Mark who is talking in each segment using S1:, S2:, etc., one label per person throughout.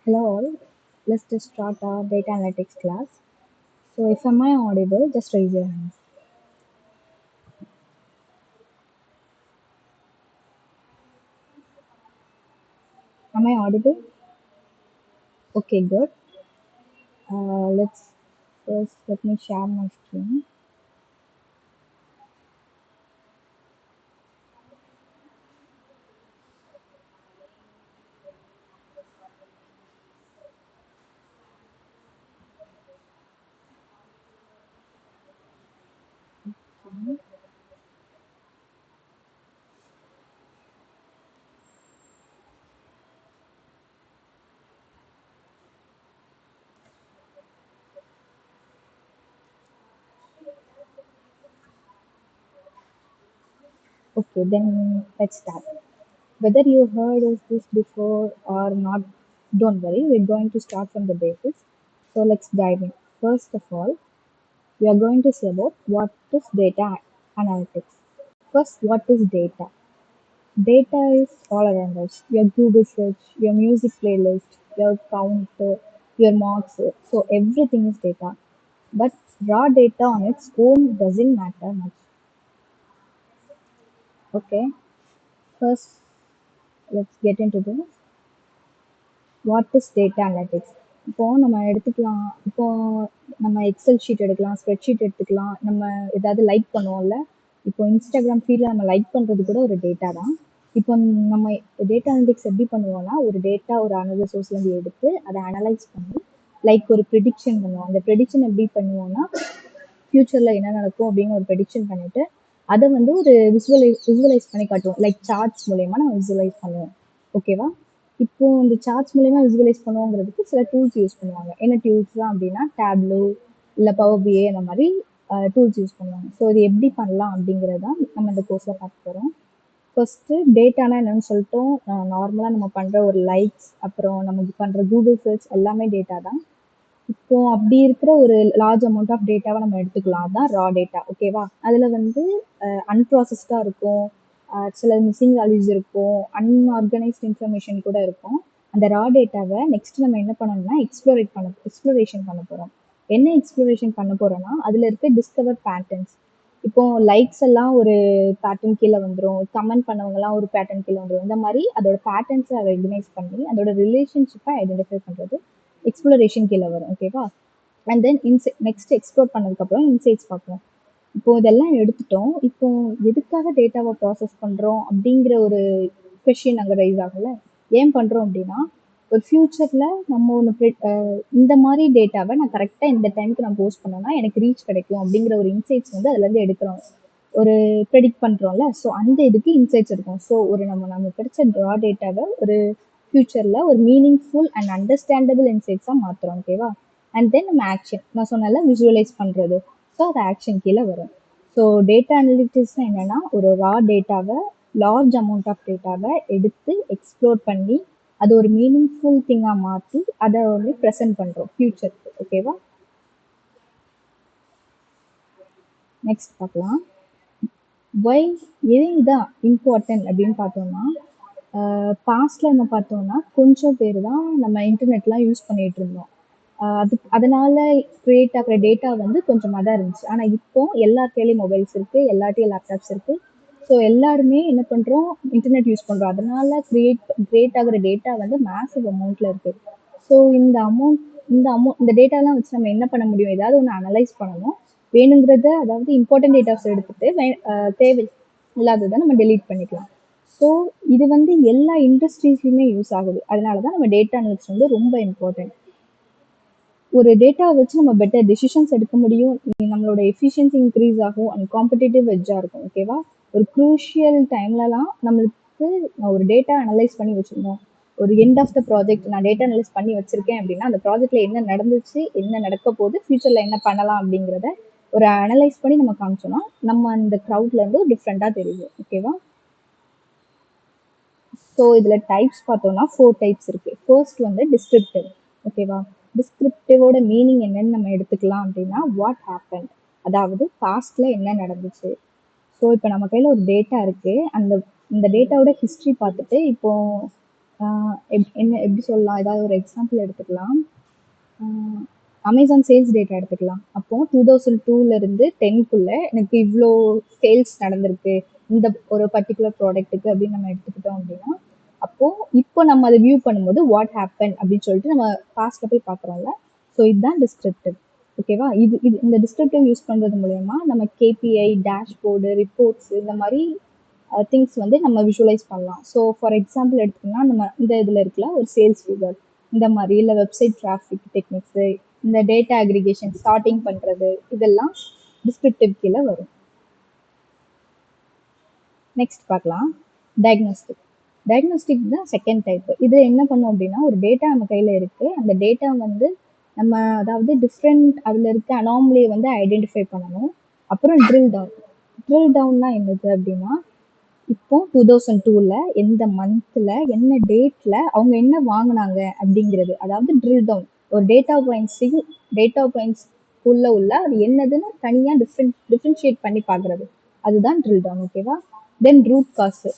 S1: Hello all, let's just start our data analytics class. So if am I audible, just raise your hands. Am I audible? Okay, good. Let's first let me share my screen. Okay, then let's start. Whether you heard of this before or not, don't worry, we're going to start from the basics. So let's dive in. First of all, we are going to see about what is data analytics. First, what is data? Data is all around us. Your Google search, your music playlist, your counter, your marks. So everything is data. But raw data on its own doesn't matter much. Okay. First, let's get into this. What is data analytics. இப்போ நம்ம எடுத்துக்கலாம். இப்போ நம்ம Excel sheet எடுக்கலாம், spread sheet எடுத்துக்கலாம். நம்ம ஏதாவது like பண்ணுவோம்ல. இப்போ இன்ஸ்டாகிராம் ஃபீல்டில் நம்ம லைக் பண்ணுறது கூட ஒரு டேட்டா தான். இப்போ நம்ம டேட்டா அனலிட்டிக்ஸ் எப்படி பண்ணுவோம்னா, ஒரு டேட்டா ஒரு அனதர் சோர்ஸ்லேருந்து எடுத்து அதை அனலைஸ் பண்ணி லைக் ஒரு ப்ரெடிக்ஷன் பண்ணுவோம். அந்த ப்ரெடிக்ஷன் எப்படி பண்ணுவோம்னா, ஃப்யூச்சரில் என்ன நடக்கும் அப்படின்னு ஒரு ப்ரெடிக்ஷன் பண்ணிட்டு அதை வந்து ஒரு விசுவலைஸ் பண்ணி காட்டுவோம். லைக் சார்ட்ஸ் மூலயமா நம்ம விசுவலைஸ் பண்ணுவோம். ஓகேவா? இப்போ இந்த சார்ட்ஸ் மூலயமா விசுவலைஸ் பண்ணுவோங்கிறதுக்கு சில டூல்ஸ் யூஸ் பண்ணுவாங்க. என்ன டூல்ஸ் தான் அப்படின்னா டேப்லோ இல்லை பவர் பிஏ அந்த மாதிரி டூல்ஸ் யூஸ் பண்ணுவாங்க. ஸோ இது எப்படி பண்ணலாம் அப்படிங்கிறது தான் நம்ம இந்த கோர்ஸில் பார்க்க போகிறோம். ஃபர்ஸ்ட்டு டேட்டானா என்னன்னு சொல்லிட்டோம். நார்மலாக நம்ம பண்ணுற ஒரு லைக்ஸ், அப்புறம் நமக்கு பண்ணுற கூகுள் சர்ச் எல்லாமே டேட்டா தான். இப்போ அப்படி இருக்கிற ஒரு லார்ஜ் அமௌண்ட் ஆஃப் டேட்டாவை நம்ம எடுத்துக்கலாம். அதுதான் ரா டேட்டா. ஓகேவா? அதில் வந்து அன்ப்ராசஸ்டாக இருக்கும், சில மிஸ்ஸிங் வேல்யூஸ் இருக்கும், அன்ஆர்கனைஸ்ட் இன்ஃபர்மேஷன் கூட இருக்கும். அந்த ரா டேட்டாவை நெக்ஸ்ட் நம்ம என்ன பண்ணணும்னா எக்ஸ்ப்ளோரேஷன் பண்ண போகிறோம். என்ன எக்ஸ்ப்ளோரேஷன் பண்ண போகிறோம்னா, அதில் இருக்க டிஸ்கவர் பேட்டர்ன்ஸ். இப்போ லைக்ஸ் எல்லாம் ஒரு பேட்டர்ன் கீழே வந்துடும், கமெண்ட் பண்ணவங்கலாம் ஒரு பேட்டர்ன் கீழே வந்துடும். இந்த மாதிரி அதோட பேட்டர்ன்ஸை ரெகனைஸ் பண்ணி அதோட ரிலேஷன்ஷிப்பை ஐடென்டிஃபை பண்ணுறது எக்ஸ்ப்ளோரேஷன் கீழே வரும். ஓகேவா? அண்ட் தென் நெக்ஸ்ட் எக்ஸ்ப்ளோர் பண்ணதுக்கப்புறம் இன்சைட்ஸ் பார்ப்போம். இப்போ இதெல்லாம் எடுத்துட்டோம். இப்போ எதுக்காக டேட்டாவை ப்ராசஸ் பண்ணுறோம் அப்படிங்கிற ஒரு கொஷின் அங்கே ரைஸ் ஆகல. ஏன் பண்ணுறோம் அப்படின்னா, ஒரு ஃப்யூச்சரில் நம்ம ஒன்று இந்த மாதிரி டேட்டாவை நான் கரெக்டாக இந்த டைமுக்கு நான் போஸ்ட் பண்ணேன்னா எனக்கு ரீச் கிடைக்கும் அப்படிங்கிற ஒரு இன்சைட்ஸ் வந்து அதுலேருந்து எடுக்கிறோம். ஒரு ப்ரெடிக்ட் பண்ணுறோம்ல, ஸோ அந்த இதுக்கு இன்சைட்ஸ் இருக்கும். ஸோ ஒரு நமக்கு கிடைச்ச ட்ரா டேட்டாவை ஒரு ஃப்யூச்சரில் ஒரு மீனிங்ஃபுல் அண்ட் அண்டர்ஸ்டாண்டபிள் இன்சைட்ஸாக மாற்றுறோம். ஓகேவா? அண்ட் தென் நம்ம ஆக்ஷன், நான் சொன்னால விஜுவலைஸ் பண்ணுறது. ஸோ அது ஆக்ஷன் கீழே வரும். ஸோ டேட்டா அனலிட்டிக்ஸ் என்னன்னா, ஒரு ரா டேட்டாவை லார்ஜ் அமௌண்ட் ஆஃப் டேட்டாவை எடுத்து எக்ஸ்ப்ளோர் பண்ணி அது ஒரு மீனிங்ஃபுல் திங்காக மாற்றி அதை வந்து ப்ரெசென்ட் பண்ணுறோம் ஃப்யூச்சருக்கு. ஓகேவா? நெக்ஸ்ட் பார்க்கலாம். ஒய் எது இதான் இம்பார்ட்டன்ட் அப்படின்னு பார்த்தோம்னா, பாஸ்டில் நம்ம பார்த்தோம்னா கொஞ்சம் பேர் தான் நம்ம இன்டர்நெட்லாம் யூஸ் பண்ணிகிட்டு இருந்தோம். அதனால கிரியேட் ஆகிற டேட்டா வந்து கொஞ்சமாக தான் இருந்துச்சு. ஆனால் இப்போ எல்லார் கையிலையும் மொபைல்ஸ் இருக்குது, எல்லார்ட்டையும் லேப்டாப்ஸ் இருக்குது. ஸோ எல்லாருமே என்ன பண்ணுறோம், இன்டர்நெட் யூஸ் பண்ணுறோம். அதனால கிரியேட் ஆகிற டேட்டா வந்து மேசிவ் அமௌண்ட்டில் இருக்குது. ஸோ இந்த டேட்டாலாம் வச்சு நம்ம என்ன பண்ண முடியும், ஏதாவது ஒன்று அனலைஸ் பண்ணணும். வேணுங்கிறத, அதாவது இம்பார்ட்டன்ட் டேட்டாஸ் எடுத்துட்டு தேவை இல்லாததை நம்ம டெலீட் பண்ணிக்கலாம். ஸோ இது வந்து எல்லா இண்டஸ்ட்ரீஸ்லையுமே யூஸ் ஆகுது. அதனால தான் நம்ம டேட்டா அனலிட்டிக்ஸ் வந்து ரொம்ப இம்பார்ட்டன்ட். ஒரு டேட்டாவை வச்சு நம்ம பெட்டர் டிசிஷன்ஸ் எடுக்க முடியும். நம்மளோட எஃபிஷியன்சி இன்க்ரீஸ் ஆகும் அண்ட் காம்படிட்டிவ் எட்ஜாக இருக்கும். ஓகேவா? ஒரு க்ரூஷியல் டைம்லலாம் நம்மளுக்கு ஒரு டேட்டா அனலைஸ் பண்ணி வச்சுருந்தோம். ஒரு எண்ட் ஆஃப் த ப்ராஜெக்ட் நான் டேட்டா அனலைஸ் பண்ணி வச்சுருக்கேன் அப்படின்னா, அந்த ப்ராஜெக்டில் என்ன நடந்துச்சு, என்ன நடக்க போகுது, ஃப்யூச்சரில் என்ன பண்ணலாம் அப்படிங்கிறத ஒரு அனலைஸ் பண்ணி நம்ம காமிச்சோம்னா நம்ம அந்த க்ரௌட்லேருந்து டிஃப்ரெண்ட்டாக தெரியும். ஓகேவா? ஸோ இதில் டைப்ஸ் பார்த்தோம்னா 4 டைப்ஸ் இருக்குது. ஃபர்ஸ்ட் வந்து டிஸ்கிரிப்டிவ். ஓகேவா? டிஸ்கிரிப்டிவோட மீனிங் என்னன்னு நம்ம எடுத்துக்கலாம் அப்படின்னா, வாட் ஹேப்பன், அதாவது பாஸ்டில் என்ன நடந்துச்சு. ஸோ இப்போ நம்ம கையில் ஒரு டேட்டா இருக்குது. இந்த டேட்டாவோட ஹிஸ்ட்ரி பார்த்துட்டு இப்போ என்ன எப்படி சொல்லலாம், ஏதாவது ஒரு எக்ஸாம்பிள் எடுத்துக்கலாம். அமேசான் சேல்ஸ் டேட்டா எடுத்துக்கலாம். அப்போ 2002ல இருந்து 10க்குள்ள எனக்கு இவ்வளோ சேல்ஸ் நடந்திருக்கு இந்த ஒரு பர்டிகுலர் ப்ராடக்ட்டுக்கு அப்படின்னு நம்ம எடுத்துக்கிட்டோம் அப்படின்னா, அப்போ இப்போ நம்ம அதை வியூ பண்ணும்போது வாட் ஹேப்பன் அப்படின்னு சொல்லிட்டு நம்ம பாஸ்ட்ல போய் பார்க்குறோம்ல. ஸோ இதுதான் டிஸ்கிரிப்டிவ். ஓகேவா? இது இது இந்த டிஸ்கிரிப்டிவ் யூஸ் பண்றது மூலயமா நம்ம கேபிஐ, டேஷ்போர்டு, ரிப்போர்ட்ஸ் இந்த மாதிரி திங்ஸ் வந்து நம்ம விஷுவலைஸ் பண்ணலாம். ஸோ ஃபார் எக்ஸாம்பிள் எடுத்துக்கோங்கன்னா நம்ம இந்த இதில் இருக்குல்ல ஒரு சேல்ஸ் ஃபிகர் இந்த மாதிரி இல்லை வெப்சைட் டிராஃபிக் டெக்னிக்ஸு இந்த டேட்டா அக்ரிகேஷன் ஸ்டார்டிங் பண்ணுறது இதெல்லாம் டிஸ்கிரிப்டிவ் கீழே வரும். நெக்ஸ்ட் பார்க்கலாம் டயக்னோஸ்டிக். டயக்னோஸ்டிக் தான் செகண்ட் டைப். இது என்ன பண்ணும் அப்படின்னா ஒரு டேட்டா நம்ம கையில் இருக்குது, அந்த டேட்டா வந்து நம்ம அதாவது டிஃப்ரெண்ட் அதில் இருக்க அனாமலியை வந்து ஐடென்டிஃபை பண்ணணும். அப்புறம் ட்ரில் டவுன். ட்ரில் டவுன்னா என்னது அப்படின்னா இப்போ 2002ல எந்த மந்த்ல என்ன டேட்ல அவங்க என்ன வாங்கினாங்க அப்படிங்கிறது, அதாவது ட்ரில் டவுன் ஒரு டேட்டா பாயிண்ட்ஸ் உள்ள அது என்னதுன்னு தனியா டிஃபரன்ஷியேட் பண்ணி பார்க்கறது, அதுதான் ட்ரில் டவுன். ஓகேவா? Then root cause.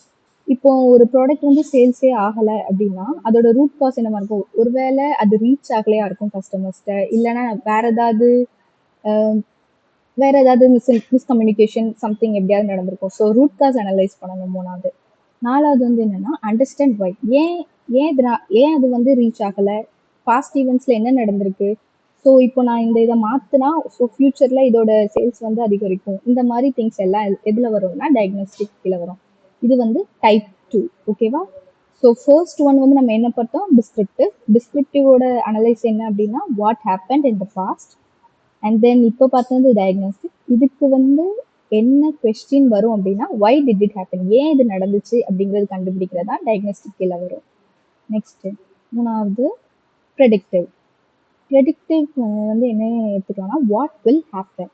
S1: இப்போ ஒரு ப்ராடக்ட் வந்து சேல்ஸே ஆகலை அப்படின்னா அதோட ரூட் காஸ் என்னமா இருக்கும், ஒருவேளை அது ரீச் ஆகலையா இருக்கும் கஸ்டமர்ஸ்ட, இல்லைன்னா வேற ஏதாவது மிஸ்கம்யூனிகேஷன் சம்திங் எப்படியாவது நடந்திருக்கும். ஸோ ரூட் காஸ் அனலைஸ் பண்ணணும் மூணாவது. நாலாவது வந்து என்னன்னா அண்டர்ஸ்டாண்ட் வை. ஏன் ஏன் அது வந்து ரீச் ஆகலை, பாஸ்ட் ஈவெண்ட்ஸ்ல என்ன நடந்திருக்கு, ஸோ இப்போ நான் இதை மாத்தினா ஸோ ஃபியூச்சர்ல இதோட சேல்ஸ் வந்து அதிகரிக்கும். இந்த மாதிரி திங்ஸ் எல்லாம் எதுல வரும்னா டயக்னோஸ்டிக் கீழே வரும். இது வந்து டைப் 2. ஓகேவா? ஸோ ஃபர்ஸ்ட் ஒன் வந்து நம்ம என்ன பார்த்தோம், டிஸ்கிரிப்டிவ். டிஸ்கிரிப்டிவோட அனலைஸ் என்ன அப்படின்னா what happen in the past. And then இப்போ பார்த்தது டயக்னோஸ்டிக். இதுக்கு வந்து என்ன கொஸ்டின் வரும் அப்படின்னா வை டிட் இட் ஹேப்பன், ஏன் இது நடந்துச்சு அப்படிங்கிறது கண்டுபிடிக்கிறதா டயக்னோஸ்டிக் கீழே வரும். நெக்ஸ்ட் மூணாவது ப்ரெடிக்டிவ். ப்ரெடிக்டிவ் வந்து என்ன எடுத்துக்கலாம்னா வாட் வில் ஹேப்பன்.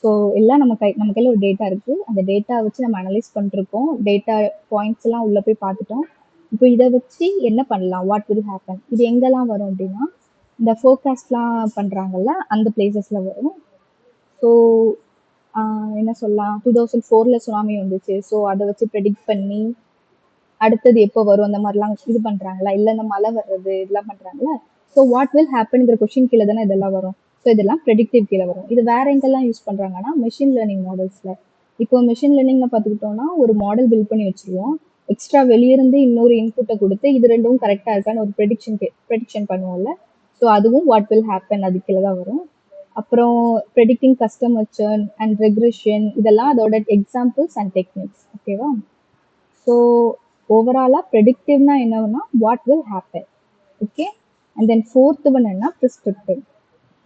S1: ஸோ எல்லாம் நம்ம கையில் ஒரு டேட்டா இருக்குது, அந்த டேட்டா வச்சு நம்ம அனலைஸ் பண்ணிருக்கோம், டேட்டா பாயிண்ட்ஸ் எல்லாம் உள்ளே போய் பார்த்துட்டோம். இப்போ இதை வச்சு என்ன பண்ணலாம், வாட் வில் ஹேப்பன். இது எங்கெல்லாம் வரும் அப்படின்னா இந்த ஃபோர்காஸ்ட்லாம் பண்ணுறாங்கல்ல அந்த பிளேசஸில் வரும். ஸோ என்ன சொல்லலாம், 2004ல் சுனாமி வந்துச்சு, ஸோ அதை வச்சு ப்ரெடிக்ட் பண்ணி அடுத்தது எப்போ வரும் அந்த மாதிரிலாம் இது பண்ணுறாங்களா, இல்லை இந்த மழை வர்றது இதெல்லாம் பண்ணுறாங்களா. ஸோ வாட் வில் ஹேப்பன்ங்கிற கொஷின் கீழே தானே இதெல்லாம் வரும். ஸோ இதெல்லாம் ப்ரெடிக்டிவ் கீழே வரும். இது வேற எங்கெல்லாம் யூஸ் பண்ணுறாங்கன்னா மெஷின் லேர்னிங் மாடல்ஸில். இப்போ மெஷின் லேர்னிங்ல பார்த்துக்கிட்டோம்னா ஒரு மாடல் பில்ட் பண்ணி வச்சுருவோம், எக்ஸ்ட்ரா வெளியிருந்து இன்னொரு இன்புட்டை கொடுத்து இது ரெண்டும் கரெக்டாக இருக்கான்னு ஒரு ப்ரெடிக்ஷன் பண்ணுவோம்ல. ஸோ அதுவும் வாட் வில் ஹேப்பன் அது கீழே தான் வரும். அப்புறம் ப்ரெடிக்டிங் கஸ்டமர் சர்ன் அண்ட் ரெக்ரெஷன் இதெல்லாம் அதோட எக்ஸாம்பிள்ஸ் அண்ட் டெக்னிக்ஸ். ஓகேவா? ஸோ ஓவராலாக ப்ரெடிக்டிவ்னா என்னன்னா what will happen. Okay. And then fourth one என்ன ப்ரிஸ்கிரிப்டிவ்.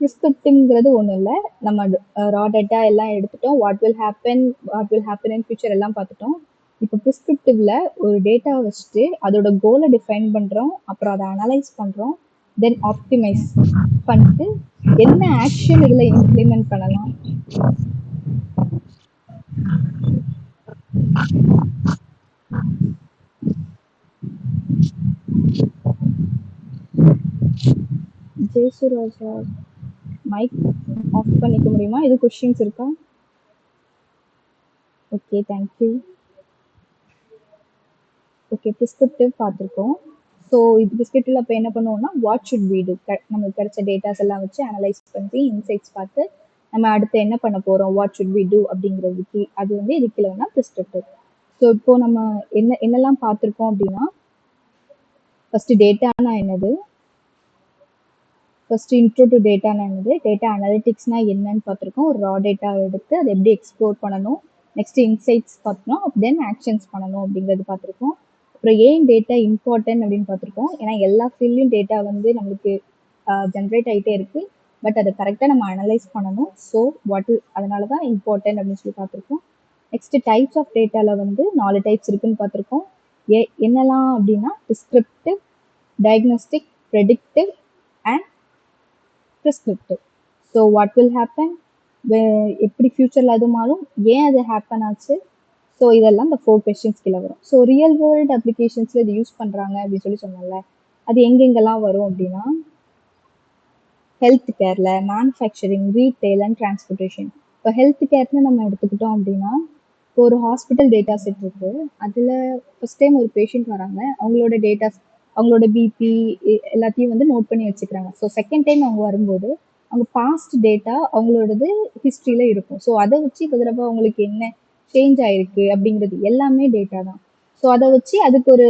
S1: ப்ரிஸ்கிரிப்டிவ்ங்கிறது ஒன்றும் இல்லை, நம்ம ரா டேட்டா எல்லாம் எடுத்துட்டோம், what will happen in future எல்லாம் பார்த்துட்டோம். இப்போ ப்ரிஸ்கிரிப்டிவ்ல ஒரு டேட்டா வச்சுட்டு அதோட கோலை டிஃபைன் பண்ணுறோம், அப்புறம் அதை அனலைஸ் பண்ணுறோம், தென் ஆப்டிமைஸ் பண்ணிட்டு என்ன ஆக்ஷன் இதில் இம்ப்ளிமெண்ட் பண்ணலாம். ஜெயசுராஜா மைக் ஆஃப் பண்ணிக்க முடியுமா? இது கொஸ்டின்ஸ் இருக்கா? Okay, thank you. ஓகே, ப்ரிஸ்கிரிப்டிவ் பார்த்துருக்கோம். ஸோ இது ப்ரிஸ்கிரிப்டிவ்ல இப்போ என்ன பண்ணுவோம்னா வாட் ஷுட் வி டூ, நமக்கு கிடைச்ச டேட்டாஸ் எல்லாம் வச்சு அனலைஸ் பண்ணி இன்சைட்ஸ் பார்த்து நம்ம அடுத்து என்ன பண்ண போகிறோம், வாட் ஷுட் வி டூ அப்படிங்கிறதுக்கு அது வந்து இது கீழே வேணா ப்ரிஸ்கிரிப்டிவ். ஸோ இப்போ நம்ம என்னெல்லாம் பார்த்துருக்கோம் அப்படின்னா ஃபர்ஸ்ட் டேட்டானா என்னது, ஃபர்ஸ்ட் இன்ட்ரோ டு டேட்டானா என்னது, டேட்டா அனலிட்டிக்ஸ்னா என்னன்னு பார்த்துருக்கோம், ஒரு ரா டேட்டா எடுத்து அதை எப்படி எக்ஸ்ப்ளோர் பண்ணணும், நெக்ஸ்ட் இன்சைட்ஸ் பார்த்தோம், தென் ஆக்ஷன்ஸ் பண்ணணும் அப்படிங்கிறது பார்த்துருக்கோம். அப்புறம் ஏன் டேட்டா இம்பார்ட்டன்ட் அப்படின்னு பார்த்துருக்கோம், ஏன்னா எல்லா ஃபீல்ட்லையும் டேட்டா வந்து நம்மளுக்கு ஜென்ரேட் ஆகிட்டே இருக்குது, பட் அதை கரெக்டாக நம்ம அனலைஸ் பண்ணணும். ஸோ அதனால தான் இம்பார்ட்டன்ட் அப்படின்னு சொல்லி பார்த்துருக்கோம். நெக்ஸ்ட் டைப்ஸ் ஆஃப் டேட்டாவில் வந்து 4 டைப்ஸ் இருக்குன்னு பார்த்துருக்கோம். என்னெல்லாம் அப்படின்னா descriptive, diagnostic, predictive and prescriptive. So what will happen, எப்படி ஃபியூச்சரில் அது மாறும், ஏன் அது ஹேப்பன் ஆச்சு, ஸோ இதெல்லாம் இந்த 4 கொஸ்டின்ஸ் கீழே வரும். ஸோ ரியல் வேர்ல்டு அப்ளிகேஷன்ஸில் இது யூஸ் பண்ணுறாங்க அப்படின்னு சொல்லி சொன்னோம்ல, அது எங்கெங்கெல்லாம் வரும் அப்படின்னா ஹெல்த் கேரில், மேனுஃபேக்சரிங், ரீட்டைல் அண்ட் டிரான்ஸ்போர்ட்டேஷன். இப்போ ஹெல்த் கேர்னு நம்ம எடுத்துக்கிட்டோம் அப்படின்னா இப்போ ஒரு ஹாஸ்பிட்டல் டேட்டா செட் இருக்குது, அதில் ஃபஸ்ட் டைம் ஒரு பேஷண்ட் வராங்க, அவங்களோட டேட்டாஸ் அவங்களோட பிபி எல்லாத்தையும் வந்து நோட் பண்ணி வச்சுக்கிறாங்க. ஸோ செகண்ட் டைம் அவங்க வரும்போது அவங்க பாஸ்ட் டேட்டா அவங்களோடது ஹிஸ்ட்ரியில இருக்கும். ஸோ அதை வச்சு இந்த தடவை அவங்களுக்கு என்ன சேஞ்ச் ஆயிருக்கு அப்படிங்கிறது எல்லாமே டேட்டா தான். ஸோ அதை வச்சு அதுக்கு ஒரு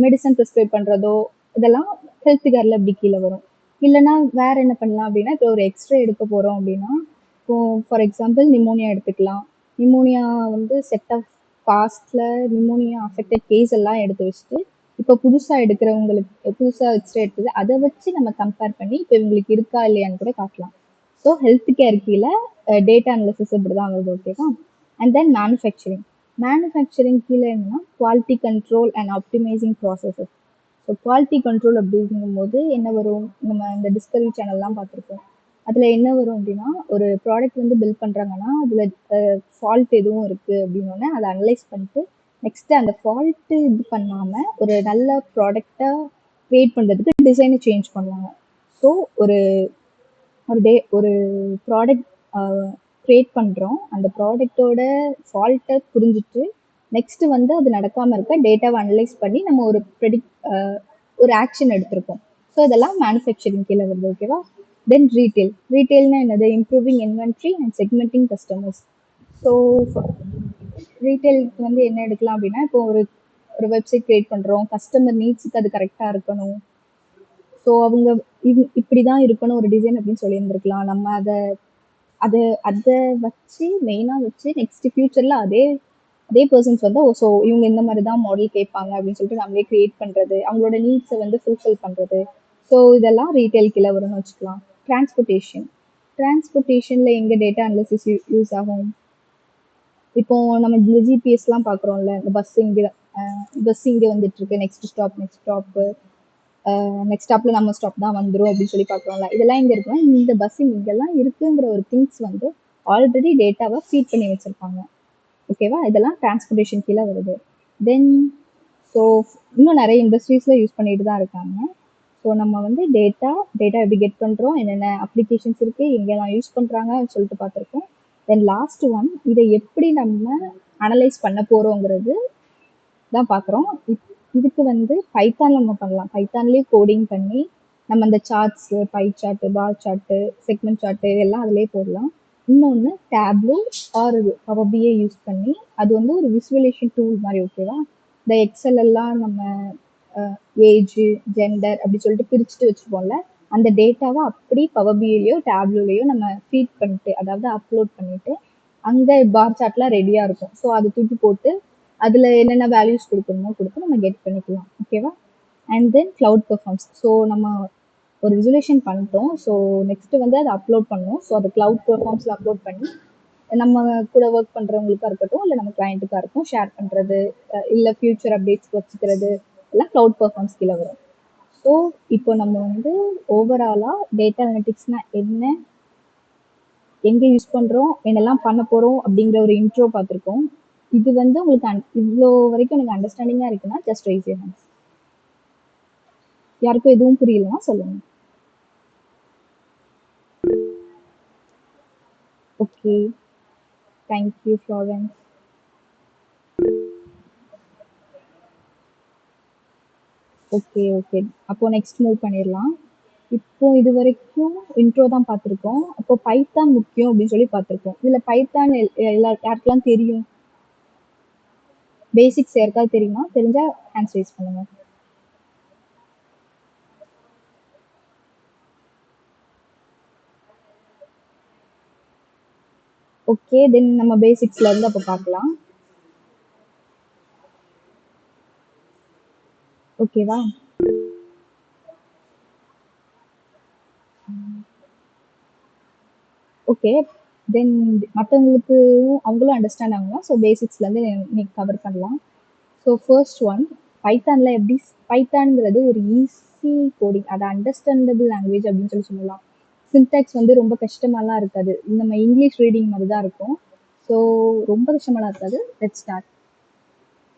S1: மெடிசன் ப்ரிஸ்கிரைப் பண்றதோ இதெல்லாம் ஹெல்த் கேர்ல அப்படி கீழே வரும். இல்லைன்னா வேற என்ன பண்ணலாம் அப்படின்னா, இப்போ ஒரு எக்ஸ்ரே எடுக்க போறோம் அப்படின்னா, இப்போ ஃபார் எக்ஸாம்பிள் நிமோனியா எடுத்துக்கலாம். நிமோனியா வந்து செட் ஆஃப் பாஸ்ட்ல நிமோனியா அஃபெக்டட் கேஸ் எல்லாம் எடுத்து வச்சுட்டு, இப்போ புதுசா எடுக்கிறவங்களுக்கு புதுசா எக்ஸ்ரே எடுத்தது அதை வச்சு நம்ம கம்பேர் பண்ணி இப்போ இவங்களுக்கு இருக்கா இல்லையான்னு கூட காட்டலாம். ஸோ ஹெல்த் கேர் கீழே டேட்டா அனாலிசிஸ் இப்படிதான் வருது. ஓகேவா? And then manufacturing. மேனுஃபேக்சரிங் கீழே என்னன்னா quality control and optimising processes. So quality control அப்படிங்கும்போது என்ன வரும், நம்ம இந்த டிஸ்கவரி சேனல்லாம் பார்த்துருப்போம். அதில் என்ன வரும் அப்படின்னா, ஒரு ப்ராடக்ட் வந்து பில்ட் பண்ணுறாங்கன்னா அதில் ஃபால்ட் எதுவும் இருக்குது அப்படின்னோடனே அதை அனலைஸ் பண்ணிட்டு நெக்ஸ்ட்டு அந்த ஃபால்ட்டு இது பண்ணாமல் ஒரு நல்ல ப்ராடக்டாக க்ரியேட் பண்ணுறதுக்கு டிசைனை சேஞ்ச் பண்ணுவாங்க. ஸோ ஒரு ஒரு ப்ராடக்ட் க்ரியேட் பண்ணுறோம். அந்த ப்ராடக்ட்டோட ஃபால்ட்டை புரிஞ்சுட்டு நெக்ஸ்ட்டு வந்து அது நடக்காமல் இருக்க டேட்டாவை அனலைஸ் பண்ணி நம்ம ஒரு ஒரு ஆக்ஷன் எடுத்திருக்கோம். ஸோ இதெல்லாம் மேனுஃபேக்சரிங் கீழே வருது. ஓகேவா? தென் ரீட்டெயில். ரீட்டெயில்னா என்னது? Improving inventory and segmenting customers. So ரீட்டெயிலுக்கு வந்து என்ன எடுக்கலாம் அப்படின்னா, இப்போ ஒரு ஒரு வெப்சைட் கிரியேட் பண்ணுறோம், கஸ்டமர் நீட்ஸுக்கு அது கரெக்டாக இருக்கணும். ஸோ அவங்க இப்படிதான் இருக்கணும் ஒரு டிசைன் அப்படின்னு சொல்லியிருந்திருக்கலாம். நம்ம அதை அதை அதை வச்சு மெயினாக வச்சு நெக்ஸ்ட் ஃபியூச்சரில் அதே அதே பர்சன்ஸ் வந்து ஸோ இவங்க இந்த மாதிரி தான் மாடல் கேட்பாங்க அப்படின்னு சொல்லிட்டு நம்மளே கிரியேட் பண்ணுறது, அவங்களோட நீட்ஸை வந்து ஃபுல்ஃபில் பண்ணுறது. ஸோ இதெல்லாம் ரீட்டைல் கீழே வரும்னு வச்சுக்கலாம். டிரான்ஸ்போர்ட்டேஷன். டிரான்ஸ்போர்ட்டேஷனில் எங்கே டேட்டா அனாலிசிஸ் யூஸ் ஆகும்? இப்போ நம்ம இந்த ஜிபிஎஸ்லாம் பார்க்குறோம்ல, இந்த பஸ் இங்கே வந்துட்டு இருக்கு, நெக்ஸ்ட் ஸ்டாப்பு, நெக்ஸ்ட் ஸ்டாப்ல நம்ம ஸ்டாப் தான் வந்துடும் அப்படின்னு சொல்லி பார்க்குறோம்ல. இதெல்லாம் இங்கே இருக்குன்னா இந்த பஸ் இங்கெல்லாம் இருக்குங்கிற ஒரு திங்ஸ் வந்து ஆல்ரெடி டேட்டாவை ஃபீட் பண்ணி வச்சிருப்பாங்க. ஓகேவா? இதெல்லாம் டிரான்ஸ்போர்ட்டேஷன் கீழே வருது. தென் ஸோ இன்னும் நிறைய இண்டஸ்ட்ரீஸில் யூஸ் பண்ணிட்டு தான் இருக்காங்க. ஸோ நம்ம வந்து டேட்டா எப்படி கெட் பண்ணுறோம், என்னென்ன அப்ளிகேஷன்ஸ் இருக்குது, எங்கெல்லாம் யூஸ் பண்ணுறாங்கன்னு சொல்லிட்டு பார்த்துருக்கோம். தென் லாஸ்ட் ஒன், இதை எப்படி நம்ம அனலைஸ் பண்ண போகிறோங்கிறது தான் பார்க்குறோம். இதுக்கு வந்து பைத்தான்ல நம்ம பண்ணலாம். பைத்தான்லேயே கோடிங் பண்ணி நம்ம அந்த shorts, by chart, bar chart, segment chart இதெல்லாம் அதிலே போடலாம். இன்னொன்று டேப்லோ ஆர் பவர் பிஐ யூஸ் பண்ணி அது வந்து ஒரு விசுவலேஷன் டூல் மாதிரி. ஓகேவா? இந்த எக்ஸல் எல்லாம் நம்ம ஏஜ், ஜெண்டர் அப்படி சொல்லிட்டு பிரிச்சுட்டு வச்சுருப்போம்ல, அந்த டேட்டாவை அப்படி பவர் பிஐலையோ டேப்லோலையோ நம்ம ஃபீட் பண்ணிட்டு, அதாவது அப்லோட் பண்ணிட்டு அங்கே பார் சார்ட்லாம் ரெடியாக இருக்கும். ஸோ அது தூக்கி போட்டு அதில் என்னென்ன வேல்யூஸ் கொடுக்கணுமோ கொடுத்து நம்ம கெட் பண்ணிக்கலாம். ஓகேவா? And then cloud performs. So நம்ம ஒரு விசுவலேஷன் பண்ணிட்டோம். ஸோ நெக்ஸ்ட்டு வந்து அதை அப்லோட் பண்ணணும். ஸோ அதை கிளவுட் பெர்ஃபார்ம்ஸில் அப்லோட் பண்ணி நம்ம கூட ஒர்க் பண்ணுறவங்களுக்கா இருக்கட்டும், இல்லை நம்ம கிளைண்ட்டுக்காக இருக்கும் ஷேர் பண்ணுறது, இல்லை ஃபியூச்சர் அப்டேட்ஸ் வச்சுக்கிறது எல்லாம் கிளவுட் பெர்ஃபார்ம்ஸ் கீழே வரும். ஸோ இப்போ நம்ம வந்து ஓவராலாக டேட்டா அனலிட்டிக்ஸ்னால் என்ன, எங்கே யூஸ் பண்ணுறோம், என்னெல்லாம் பண்ண போகிறோம் அப்படிங்கிற ஒரு இன்ட்ரோ பார்த்துருக்கோம். இது வந்து உங்களுக்கு இவ்வளோ வரைக்கும் எனக்கு அண்டர்ஸ்டாண்டிங்காக இருக்குன்னா ஜஸ்ட் ரைஸ் யுவர் ஹேண்ட்ஸ். யாருக்கும் எதுவும் புரியலன்னா சொல்லுங்க. Okay, thank you Florence. Okay okay, அப்போ நெக்ஸ்ட் மூவ் பண்ணிடலாம். இப்போ இது வரைக்கும் இன்ட்ரோ தான் பார்த்துருக்கோம். அப்போ பைத்தான் முக்கியம் அப்படின்னு சொல்லி பார்த்துருக்கோம். இதில் பைத்தான் யாருக்கெல்லாம் தெரியும்? பேசிக்ஸ் யாருக்காவது தெரியுமா? தெரிஞ்சா ஹேண்ட்ஸ் ரைஸ் பண்ணுங்க. ஓகே, தென் நம்ம பேசிக்ஸ்ல இருந்து அப்போ பார்க்கலாம். ஓகேவா? ஓகே, தென் மற்றவங்களுக்கு அவங்களும் அண்டர்ஸ்டாண்ட் ஆகலாம். ஸோ பேசிக்ஸ்லேருந்து இன்னைக்கு கவர் பண்ணலாம். ஸோ ஃபர்ஸ்ட் ஒன், பைத்தானில் எப்படி பைத்தான்ங்கிறது ஒரு ஈஸி கோடிங், அது அண்டர்ஸ்டாண்டபிள் லாங்குவேஜ் அப்படின்னு சொல்லலாம். சின்டாக்ஸ் வந்து ரொம்ப கஷ்டமாலாம் இருக்காது. நம்ம இங்கிலீஷ் ரீடிங் மாதிரி தான் இருக்கும். ஸோ ரொம்ப கஷ்டமாலாம் இருக்காது. Let's start.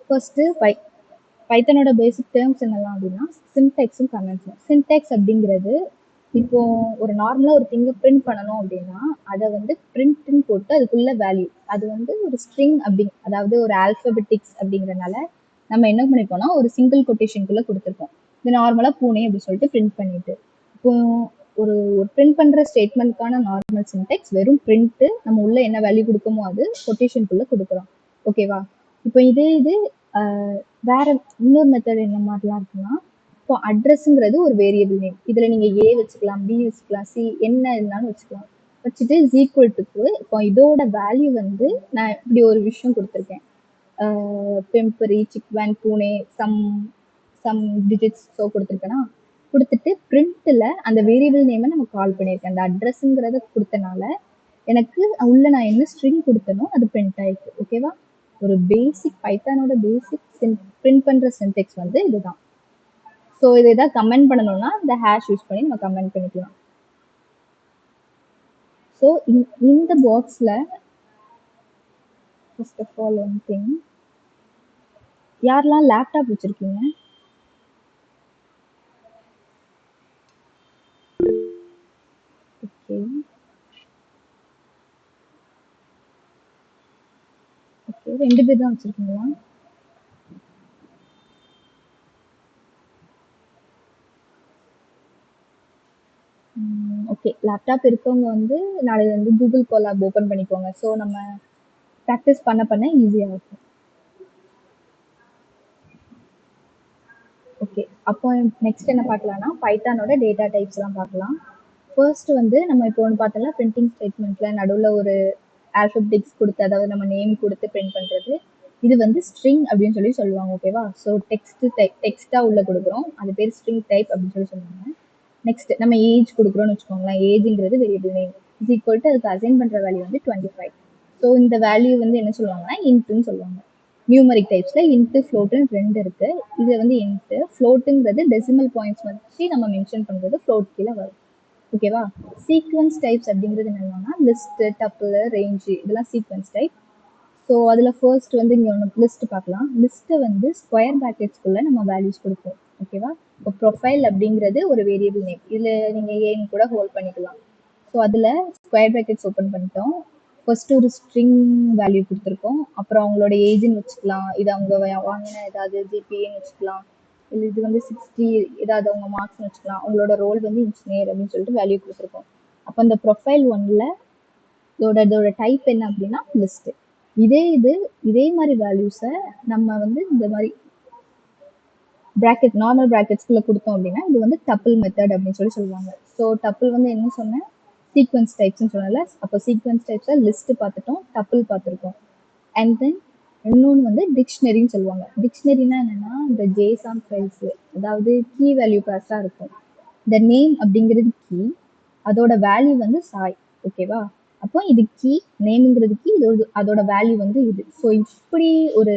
S1: ஃபர்ஸ்ட்டு பைத்தனோட பேசிக் டேர்ம்ஸ் என்னெல்லாம் அப்படின்னா சின்டெக்ஸும் கமெண்ட்ஸும். சின்டெக்ஸ் அப்படிங்கிறது இப்போ ஒரு நார்மலாக ஒரு திங்கை பிரிண்ட் பண்ணணும் அப்படின்னா அதை வந்து பிரிண்ட்னு போட்டு அதுக்குள்ள வேல்யூ அது வந்து ஒரு ஸ்ட்ரிங் அதாவது ஒரு ஆல்பபெட்டிக்ஸ் அப்படிங்கிறனால நம்ம என்ன பண்ணிருக்கோம்னா ஒரு சிங்கிள் கொட்டேஷனுக்குள்ள கொடுத்துருக்கோம். இது நார்மலா பூனே அப்படி சொல்லிட்டு பிரிண்ட் பண்ணிட்டு இப்போ ஒரு பிரிண்ட் பண்ற ஸ்டேட்மெண்ட்கான நார்மல் சின்டெக்ஸ் வெறும் பிரிண்ட், நம்ம உள்ள என்ன வேல்யூ கொடுக்கமோ அது கொட்டேஷனுக்குள்ள கொடுக்குறோம். ஓகேவா? இப்போ இது வேற இன்னொரு மெத்தட் என்ன மாதிரிலாம் இருக்குன்னா, இப்போ அட்ரஸ்ங்கிறது ஒரு வேரியபிள் நேம். இதுல நீங்க ஏ வச்சுக்கலாம், பி வச்சுக்கலாம், சி என்ன இருந்தாலும் வச்சுக்கலாம். வச்சுட்டு இஸ் ஈக்குவல் டுக்கு இப்போ இதோட வேல்யூ வந்து நான் இப்படி ஒரு விஷயம் கொடுத்துருக்கேன். பெம்பரி, சிக்வன், பூனே, சம் டிஜிட்ஸ் ஸோ கொடுத்துருக்கேன்னா, கொடுத்துட்டு பிரிண்ட்ல அந்த வேரியபிள் நேமை நம்ம கால் பண்ணியிருக்கேன். அந்த அட்ரஸ்ங்கிறத கொடுத்தனால எனக்கு உள்ள நான் என்ன ஸ்ட்ரிங் கொடுத்தனோ அது பிரிண்ட் ஆயிருக்கு. ஓகேவா? ஒரு பேசிக் பைத்தானோட பேசிக் பிரிண்ட் பண்ற சின்டெக்ஸ் வந்து இதுதான். ஸோ இதை ஏதாவது கமெண்ட் பண்ணணும்னா இந்த ஹேஷ் யூஸ் பண்ணி நம்ம கமெண்ட் பண்ணிக்கலாம். ஸோ இந்த பாக்ஸ்ல first of all one thing, யாரெல்லாம் லேப்டாப் வச்சிருக்கீங்க? ஓகே ஓகே, 2 பேர் தான் வச்சிருக்கீங்களா? ஓகே, லேப்டாப் இருக்கவங்க வந்து நாளைக்கு வந்து கூகுள் கோலாப் ஓப்பன் பண்ணிக்கோங்க. ஸோ நம்ம ப்ராக்டிஸ் பண்ண பண்ண ஈஸியாக இருக்கும். ஓகே, அப்போ நெக்ஸ்ட் என்ன பார்க்கலாம்னா பைத்தானோட டேட்டா டைப்ஸ்லாம் பார்க்கலாம். ஃபர்ஸ்ட் வந்து நம்ம இப்போ ஒன்று பார்த்தோம்னா பிரிண்டிங் ஸ்டேட்மெண்ட்ல நடுவில் ஒரு ஆல்ஃபபெட்டிக்ஸ் கொடுத்து, அதாவது நம்ம நேம் கொடுத்து பிரிண்ட் பண்ணுறது, இது வந்து ஸ்ட்ரிங் அப்படின்னு சொல்லி சொல்லுவாங்க. ஓகேவா? ஸோ டெக்ஸ்ட்டாக உள்ள கொடுக்குறோம், அது பேர் ஸ்ட்ரிங் டைப் அப்படின்னு சொல்லி சொல்லுவாங்க. நெக்ஸ்ட் நம்ம ஏஜ் கொடுக்குறோம்னு வச்சுக்கோங்களேன். ஏஜ்ங்கிறது variable name is equal to அதுக்கு அசைன் பண்ணுற வேல்யூ வந்து 25. ஸோ இந்த வேல்யூ வந்து என்ன சொல்லுவாங்கன்னா இன்ட்டுன்னு சொல்லுவாங்க. நியூமரிக் டைப்ஸ்ல இன்ட்டு ஃப்ளோட்டுன்னு 2 இருக்கு. இது வந்து இன்ட்டு, ஃப்ளோட்டுங்கிறது டெசிமல் பாயிண்ட்ஸ் வச்சு நம்ம மென்ஷன் பண்றது ஃப்ளோட் கீழே வரும். ஓகேவா? சீக்வன்ஸ் டைப்ஸ் அப்படிங்கிறது என்னன்னா லிஸ்ட், டப்பிள், ரேஞ்சு, இதெல்லாம் சீக்வன்ஸ் டைப். ஸோ அதில் ஃபர்ஸ்ட் வந்து இங்கே ஒன்று லிஸ்ட் பார்க்கலாம். லிஸ்ட்டை வந்து ஸ்கொயர் ப்ராக்கெட்ஸ்குள்ளே நம்ம வேல்யூஸ் கொடுப்போம். ஓகேவா? இப்போ ப்ரொஃபைல் அப்படிங்கிறது ஒரு வேரியபிள் நேம், இதில் நீங்கள் ஏன்னு கூட ஹோல்ட் பண்ணிக்கலாம். ஸோ அதில் ஸ்கொயர் ப்ராக்கெட்ஸ் ஓப்பன் பண்ணிட்டோம். ஃபர்ஸ்ட் ஒரு ஸ்ட்ரிங் வேல்யூ கொடுத்துருக்கோம். அப்புறம் அவங்களோட ஏஜ்னு வச்சுக்கலாம், இது அவங்க வாங்கின ஏதாவது ஜிபிஏன்னு வச்சுக்கலாம், இல்லை இது வந்து 60 ஏதாவது அவங்க மார்க்ஸ்னு வச்சுக்கலாம், அவங்களோட ரோல் வந்து இன்ஜினியர் அப்படின்னு சொல்லிட்டு வேல்யூ கொடுத்துருக்கோம். அப்போ அந்த ப்ரொஃபைல் ஒன்ல இதோட டைப் என்ன அப்படின்னா லிஸ்ட். இதே மாதிரி வேல்யூஸை நம்ம வந்து இந்த மாதிரி பிராக்கெட் நார்மல் பிராக்கெட்ஸ்குள்ள கொடுத்தோம் அப்படின்னா இது வந்து டப்பிள் மெத்தட் அப்படின்னு சொல்லி சொல்லுவாங்க. ஸோ டப்பிள் வந்து என்ன சொன்னேன், சீக்வன்ஸ் டைப்ஸ்னு சொன்னல. அப்போ சீக்வன்ஸ் டைப்ஸ்ல லிஸ்ட் பார்த்துட்டோம், டப்பிள் பார்த்துருக்கோம். அண்ட் தென் இன்னொன்று வந்து டிக்ஷனரின்னு சொல்லுவாங்க. டிக்ஷனரினா என்னன்னா இந்த ஜேசான் ஃபைல்ஸ், அதாவது கீ வேல்யூ கிளாஸாக இருக்கும். இந்த நேம் அப்படிங்கிறது கீ, அதோட வேல்யூ வந்து சாய். ஓகேவா? அப்போ இது கீ, நேம்ங்கிறது கீ, அதோட வேல்யூ வந்து இது. ஸோ இப்படி ஒரு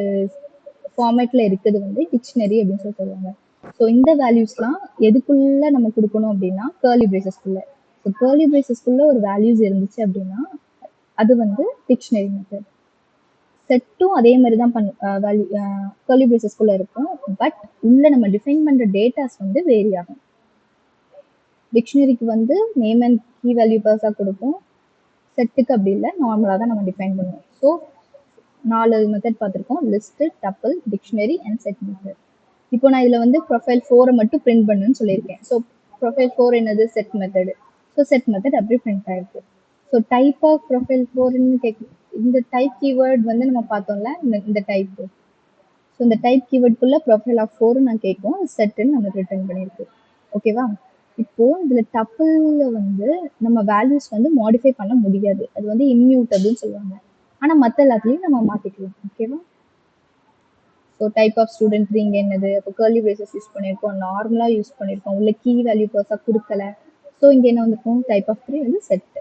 S1: ஃபார்மேட்ல இருக்குது வந்து டிக்ஷனரி அப்படின்னு சொல்லி சொல்லுவாங்க. ஸோ இந்த வேல்யூஸ்லாம் எதுக்குள்ள நம்ம கொடுக்கணும் அப்படின்னா கர்லி பிரேசஸ்க்குள்ள. ஸோ கர்லி பிரேசஸ்க்குள்ள ஒரு வேல்யூஸ் இருந்துச்சு அப்படின்னா அது வந்து டிக்ஷனரி மெத்தட். செட்டும் அதே மாதிரி தான் வேல்யூ கர்லி பிரேசஸ்க்குள்ள இருக்கும். பட் உள்ள நம்ம டிஃபைன் பண்ற டேட்டாஸ் வந்து வேரி ஆகும். டிக்ஷனரிக்கு வந்து நேம் அண்ட் கீ வேல்யூ பர்ஸாக கொடுப்போம். செட்டுக்கு அப்படி இல்லை, நார்மலாக தான் நம்ம டிஃபைன் பண்ணுவோம். ஸோ 4 மெத்தட் பார்த்துருக்கோம்: list, tuple, dictionary and set method. இப்போ நான் இதில் வந்து ப்ரொஃபைல் 4 மட்டும் பிரிண்ட் பண்ணுன்னு சொல்லியிருக்கேன். ஸோ ப்ரொஃபைல் 4 என்னது? Set method. So set method அப்படியே பிரிண்ட் ஆயிருக்கு. ஸோ டைப் ஆஃப் ப்ரொஃபைல் 4ன்னு இந்த டைப் கீவேர்ட் வந்து நம்ம பார்த்தோம்ல, இந்த டைப். ஸோ இந்த டைப் கீவேர்டுக்குள்ள ப்ரொஃபைல் ஆஃப் 4 நான் கேட்கும், செட்டுன்னு நம்ம ரிட்டர்ன் பண்ணியிருக்கு. ஓகேவா? இப்போ இதில் டப்பிளில் வந்து நம்ம வேல்யூஸ் வந்து மாடிஃபை பண்ண முடியாது, அது வந்து இம்மியூட்டபிள்னு சொல்லுவாங்க. ஆனால் மற்ற எல்லாத்துலேயும் நம்ம மாற்றிக்கலாம். ஓகேவா? ஸோ டைப் ஆஃப் ஸ்டூடெண்ட் இங்கே என்னது? அப்போ கர்லி பிரேசஸ் யூஸ் பண்ணியிருக்கோம், நார்மலாக யூஸ் பண்ணியிருக்கோம், உள்ள கீ வேல்யூ பர்ஸாக கொடுக்கல. ஸோ இங்கே என்ன வந்திருக்கும்? டைப் ஆஃப் 3 வந்து செட்.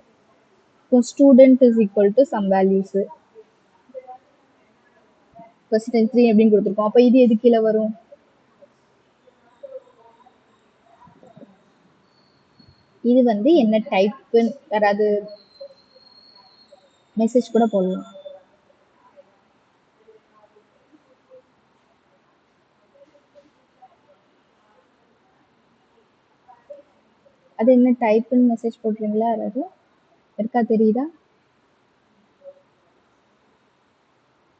S1: இப்போ student is equal to some values %3 அப்படின்னு கொடுத்துருக்கோம். அப்போ இது எது கீழே வரும்? இது வந்து என்ன டைப்புன்னு யாராவது மெசேஜ் கூட போடலாம். அது என்ன டைப்புன்னு மெசேஜ் போடுறீங்களா? யாராவது இருக்கா? தெரியுதா?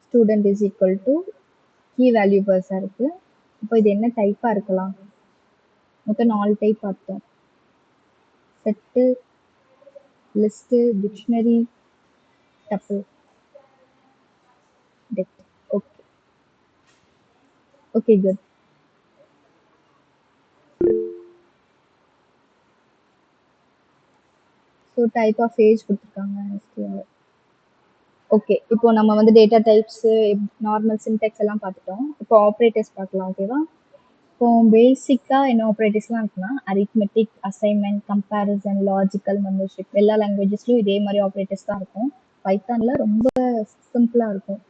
S1: Student is equal to key value பர்ஸாக இருக்கு. இப்போ இது என்ன டைப்பாக இருக்கலாம்? மொத்தம் 4 டைப் பார்த்தோம். Set, list, dictionary, tuple, depth. Okay. Okay, good. So type of age கொடுத்துருக்காங்க. ஓகே, இப்போ நம்ம வந்து டேட்டா டைப்ஸு, நார்மல் சின்டெக்ஸ் எல்லாம் பார்த்துட்டோம். இப்போ ஆப்ரேட்டர்ஸ் பார்க்கலாம். ஓகேவா? இப்போ பேசிக்காக என்ன ஆப்ரேட்டர்ஸ்லாம் இருக்குன்னா arithmetic, assignment, comparison, logical, membership எல்லா லாங்குவேஜஸ்லையும் இதே மாதிரி ஆப்ரேட்டர்ஸ் தான் இருக்கும். பைத்தானில் ரொம்ப சிம்பிளாக இருக்கும்.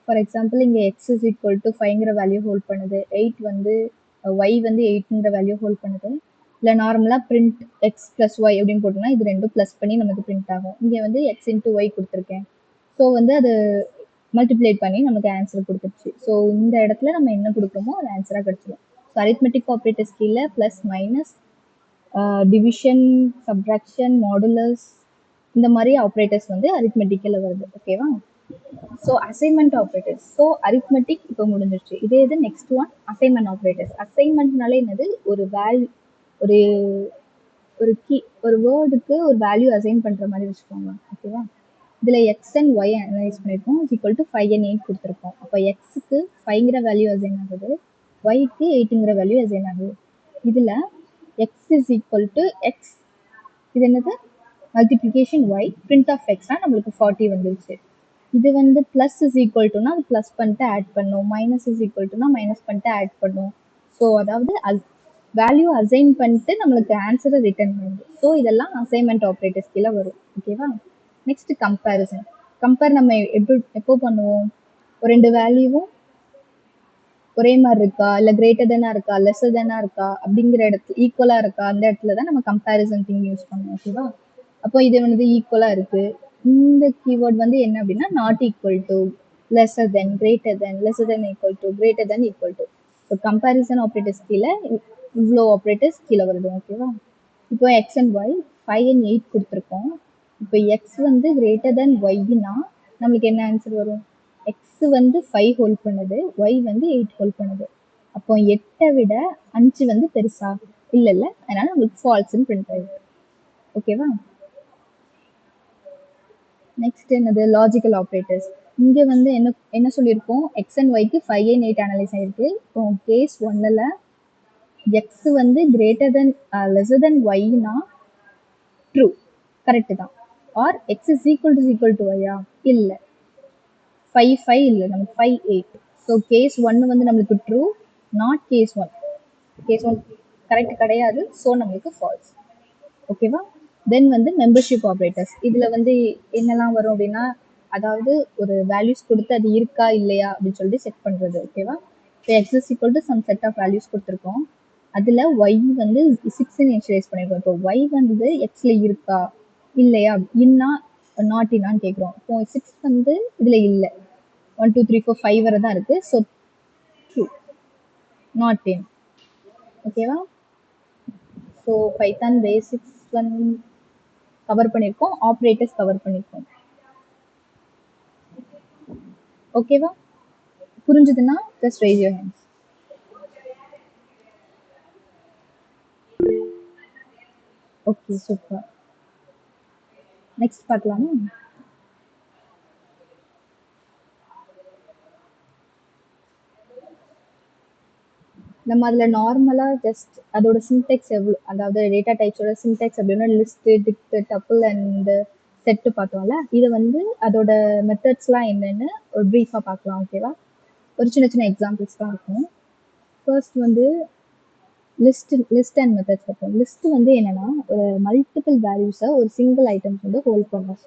S1: ஃபார் எக்ஸாம்பிள் இங்கே எக்ஸ் இஸ் ஈக்குவல் டு 5ங்கிற வேல்யூ ஹோல்ட் பண்ணுது, 8 வந்து ஒய் வந்து 8ங்கிற வேல்யூ ஹோல்ட் பண்ணுது. இல்லை நார்மலாக பிரிண்ட் எக்ஸ் ப்ளஸ் ஒய் அப்படின்னு போட்டோம்னா இது ரெண்டும் ப்ளஸ் பண்ணி நமக்கு பிரிண்ட் ஆகும். இங்கே வந்து எக்ஸ் இன்ட்டு ஒய் கொடுத்துருக்கேன். ஸோ வந்து அது மல்டிப்ளை பண்ணி நமக்கு ஆன்சர் கொடுத்துருச்சு. ஸோ இந்த இடத்துல நம்ம என்ன கொடுக்குறோமோ அது ஆன்சராக கிடச்சிடும். ஸோ அரித்மெட்டிக் ஆப்ரேட்டர்ஸ் கீழே plus, minus, division, subtraction, modulus இந்த மாதிரி ஆப்ரேட்டர்ஸ் வந்து அரித்மெட்டிக்கில் வருது. ஓகேவா? So assignment operators. So arithmetic இப்போ முடிஞ்சிருச்சு. இதே இது நெக்ஸ்ட் ஒன் அசைன்மெண்ட் ஆப்ரேட்டர்ஸ். அசைன்மெண்ட்னாலே என்னது, ஒரு வேல்யூ, ஒரு ஒரு கீ, ஒரு வேர்டுக்கு ஒரு வேல்யூ அசைன் பண்ணுற மாதிரி வச்சுக்கோங்க. ஓகேவா? இதில் எக்ஸ் அண்ட் ஒய் அனலைஸ் பண்ணியிருக்கோம். இஸ் ஈக்குவல் டு 5 and 8 கொடுத்துருக்கோம். அப்போ எக்ஸுக்கு 5ங்கிற வேல்யூ அசைன் ஆகுது, ஒய்க்கு 8ங்கிற வேல்யூ அசைன் ஆகுது. இதில் X is equal to X, இது என்னது, மல்டிப்ளிகேஷன் ஒய், பிரிண்ட் ஆஃப் எக்ஸ்னா நம்மளுக்கு 40 வந்துருச்சு. இது வந்து ப்ளஸ் இஸ் ஈக்குவல் டுனா அது ப்ளஸ் பண்ணிட்டு ஆட் பண்ணும், மைனஸ் இஸ் ஈக்குவல் டுனா மைனஸ் பண்ணிட்டு ஆட் பண்ணும். ஸோ அதாவது வேல்யூ அசைன் பண்ணிட்டு நம்மளுக்கு ஆன்சரை ரிட்டர்ன் பண்ணுது. ஸோ இதெல்லாம் அசைன்மெண்ட் ஆப்ரேட்டர்ஸ் கீழே வரும். ஓகேவா? Next comparison. கம்பேர் நம்ம எப்போ பண்ணுவோம், ஒரு ரெண்டு வேல்யூவும் ஒரே மாதிரி இருக்கா, இல்லை கிரேட்டர் தானா இருக்கா, லெஸ்ஸர் தானா இருக்கா அப்படிங்கிற இடத்துல, ஈக்குவலா இருக்கா, அந்த இடத்துல தான் நம்ம கம்பேரிசன் திங் யூஸ் பண்ணுவோம். ஓகேவா? அப்போ இது வந்து ஈக்குவலா இருக்கு. இந்த கீவேர்ட் வந்து என்ன அப்படின்னா not equal to, lesser then, greater than, lesser then equal to, greater then equal to. So comparison operators கீழே இவ்வளோ ஆப்ரேட்டர்ஸ் கீழே வருது. ஓகேவா? இப்போ எக்ஸ் அண்ட் ஒய் 5 and 8 கொடுத்துருக்கோம். இப்போ எக்ஸ் வந்து கிரேட்டர் தென் ஒய்னா நம்மளுக்கு என்ன ஆன்சர் வரும், எக்ஸ் வந்து 5 ஹோல்ட் பண்ணுது, ஒய் வந்து 8 ஹோல்ட் பண்ணுது. அப்போ 8 விட 5 வந்து பெருசா, இல்லை இல்லை, அதனால நம்மளுக்கு ஃபால்ஸ்ன்னு பிரிண்ட் ஆயிருக்கு. ஓகேவா? நெக்ஸ்ட் என்னது, லாஜிக்கல் ஆப்ரேட்டர்ஸ். இங்கே வந்து என்ன என்ன சொல்லியிருக்கோம், எக்ஸ் அண்ட் ஒய்க்கு 5 and 8 அனலைஸ் ஆயிருக்கு. இப்போ கேஸ் 1ல் எக்ஸ் வந்து கிரேட்டர் தென் லெஸர் தென் ஒய்னா ட்ரூ, கரெக்டு தான். Or x is equal to ஒய்யா, இல்லை, 5 5 இல்லை, நமக்கு 5 8. ஸோ கேஸ் 1 வந்து நம்மளுக்கு true, not case 1. Case 1 correct கிடையாது, ஸோ நம்மளுக்கு ஃபால்ஸ். ஓகேவா? தென் வந்து மெம்பர்ஷிப் ஆப்ரேட்டர்ஸ். இதில் வந்து என்னெல்லாம் வரும் அப்படின்னா, அதாவது ஒரு வேல்யூஸ் கொடுத்து அது இருக்கா இல்லையா அப்படின்னு சொல்லிட்டு செக் பண்ணுறது. ஓகேவா? இப்போ X is equal to some set of values கொடுத்துருக்கோம். அதில் ஒய் வந்து 6ன்னு இனிஷியலைஸ் பண்ணியிருக்கோம். இப்போ ஒய் வந்து எக்ஸில் இருக்கா இல்லையா, இன்னா நாட் இன்னான்னு கேட்குறோம். இப்போ 6 வந்து இதில் இல்லை, 1 2 3 4 5 வரை தான் இருக்குது. So true, not in. ஓகேவா? ஸோ பைத்தான் பேசிக்ஸ் வந்து கவர் பண்ணியிருக்கோம், ஆப்ரேட்டர்ஸ் கவர் பண்ணியிருக்கோம். ஓகேவா? புரிஞ்சுதுன்னா just raise your hands. Okay, super. Next பார்க்கலாமா? நம்ம அதில் நார்மலாக ஜஸ்ட் அதோட சின்டெக்ஸ் எவ்வளோ, அதாவது டேட்டா டைப்ஸோட சின்டெக்ஸ் அப்படின்னா list, dict, tuple and set பார்த்தோம்ல, இதை வந்து அதோட மெத்தட்ஸ்லாம் என்னென்னு ஒரு ப்ரீஃபாக பார்க்கலாம். ஓகேவா? ஒரு சின்ன சின்ன எக்ஸாம்பிள்ஸ் தான் இருக்கும். ஃபர்ஸ்ட் வந்து லிஸ்ட் அண்ட் மெத்தட்ஸ் பார்ப்போம். லிஸ்ட் வந்து என்னன்னா ஒரு மல்டிபிள் வேல்யூஸை ஒரு சிங்கிள் ஐட்டம்ஸ் வந்து ஹோல்ட் பண்ணும்.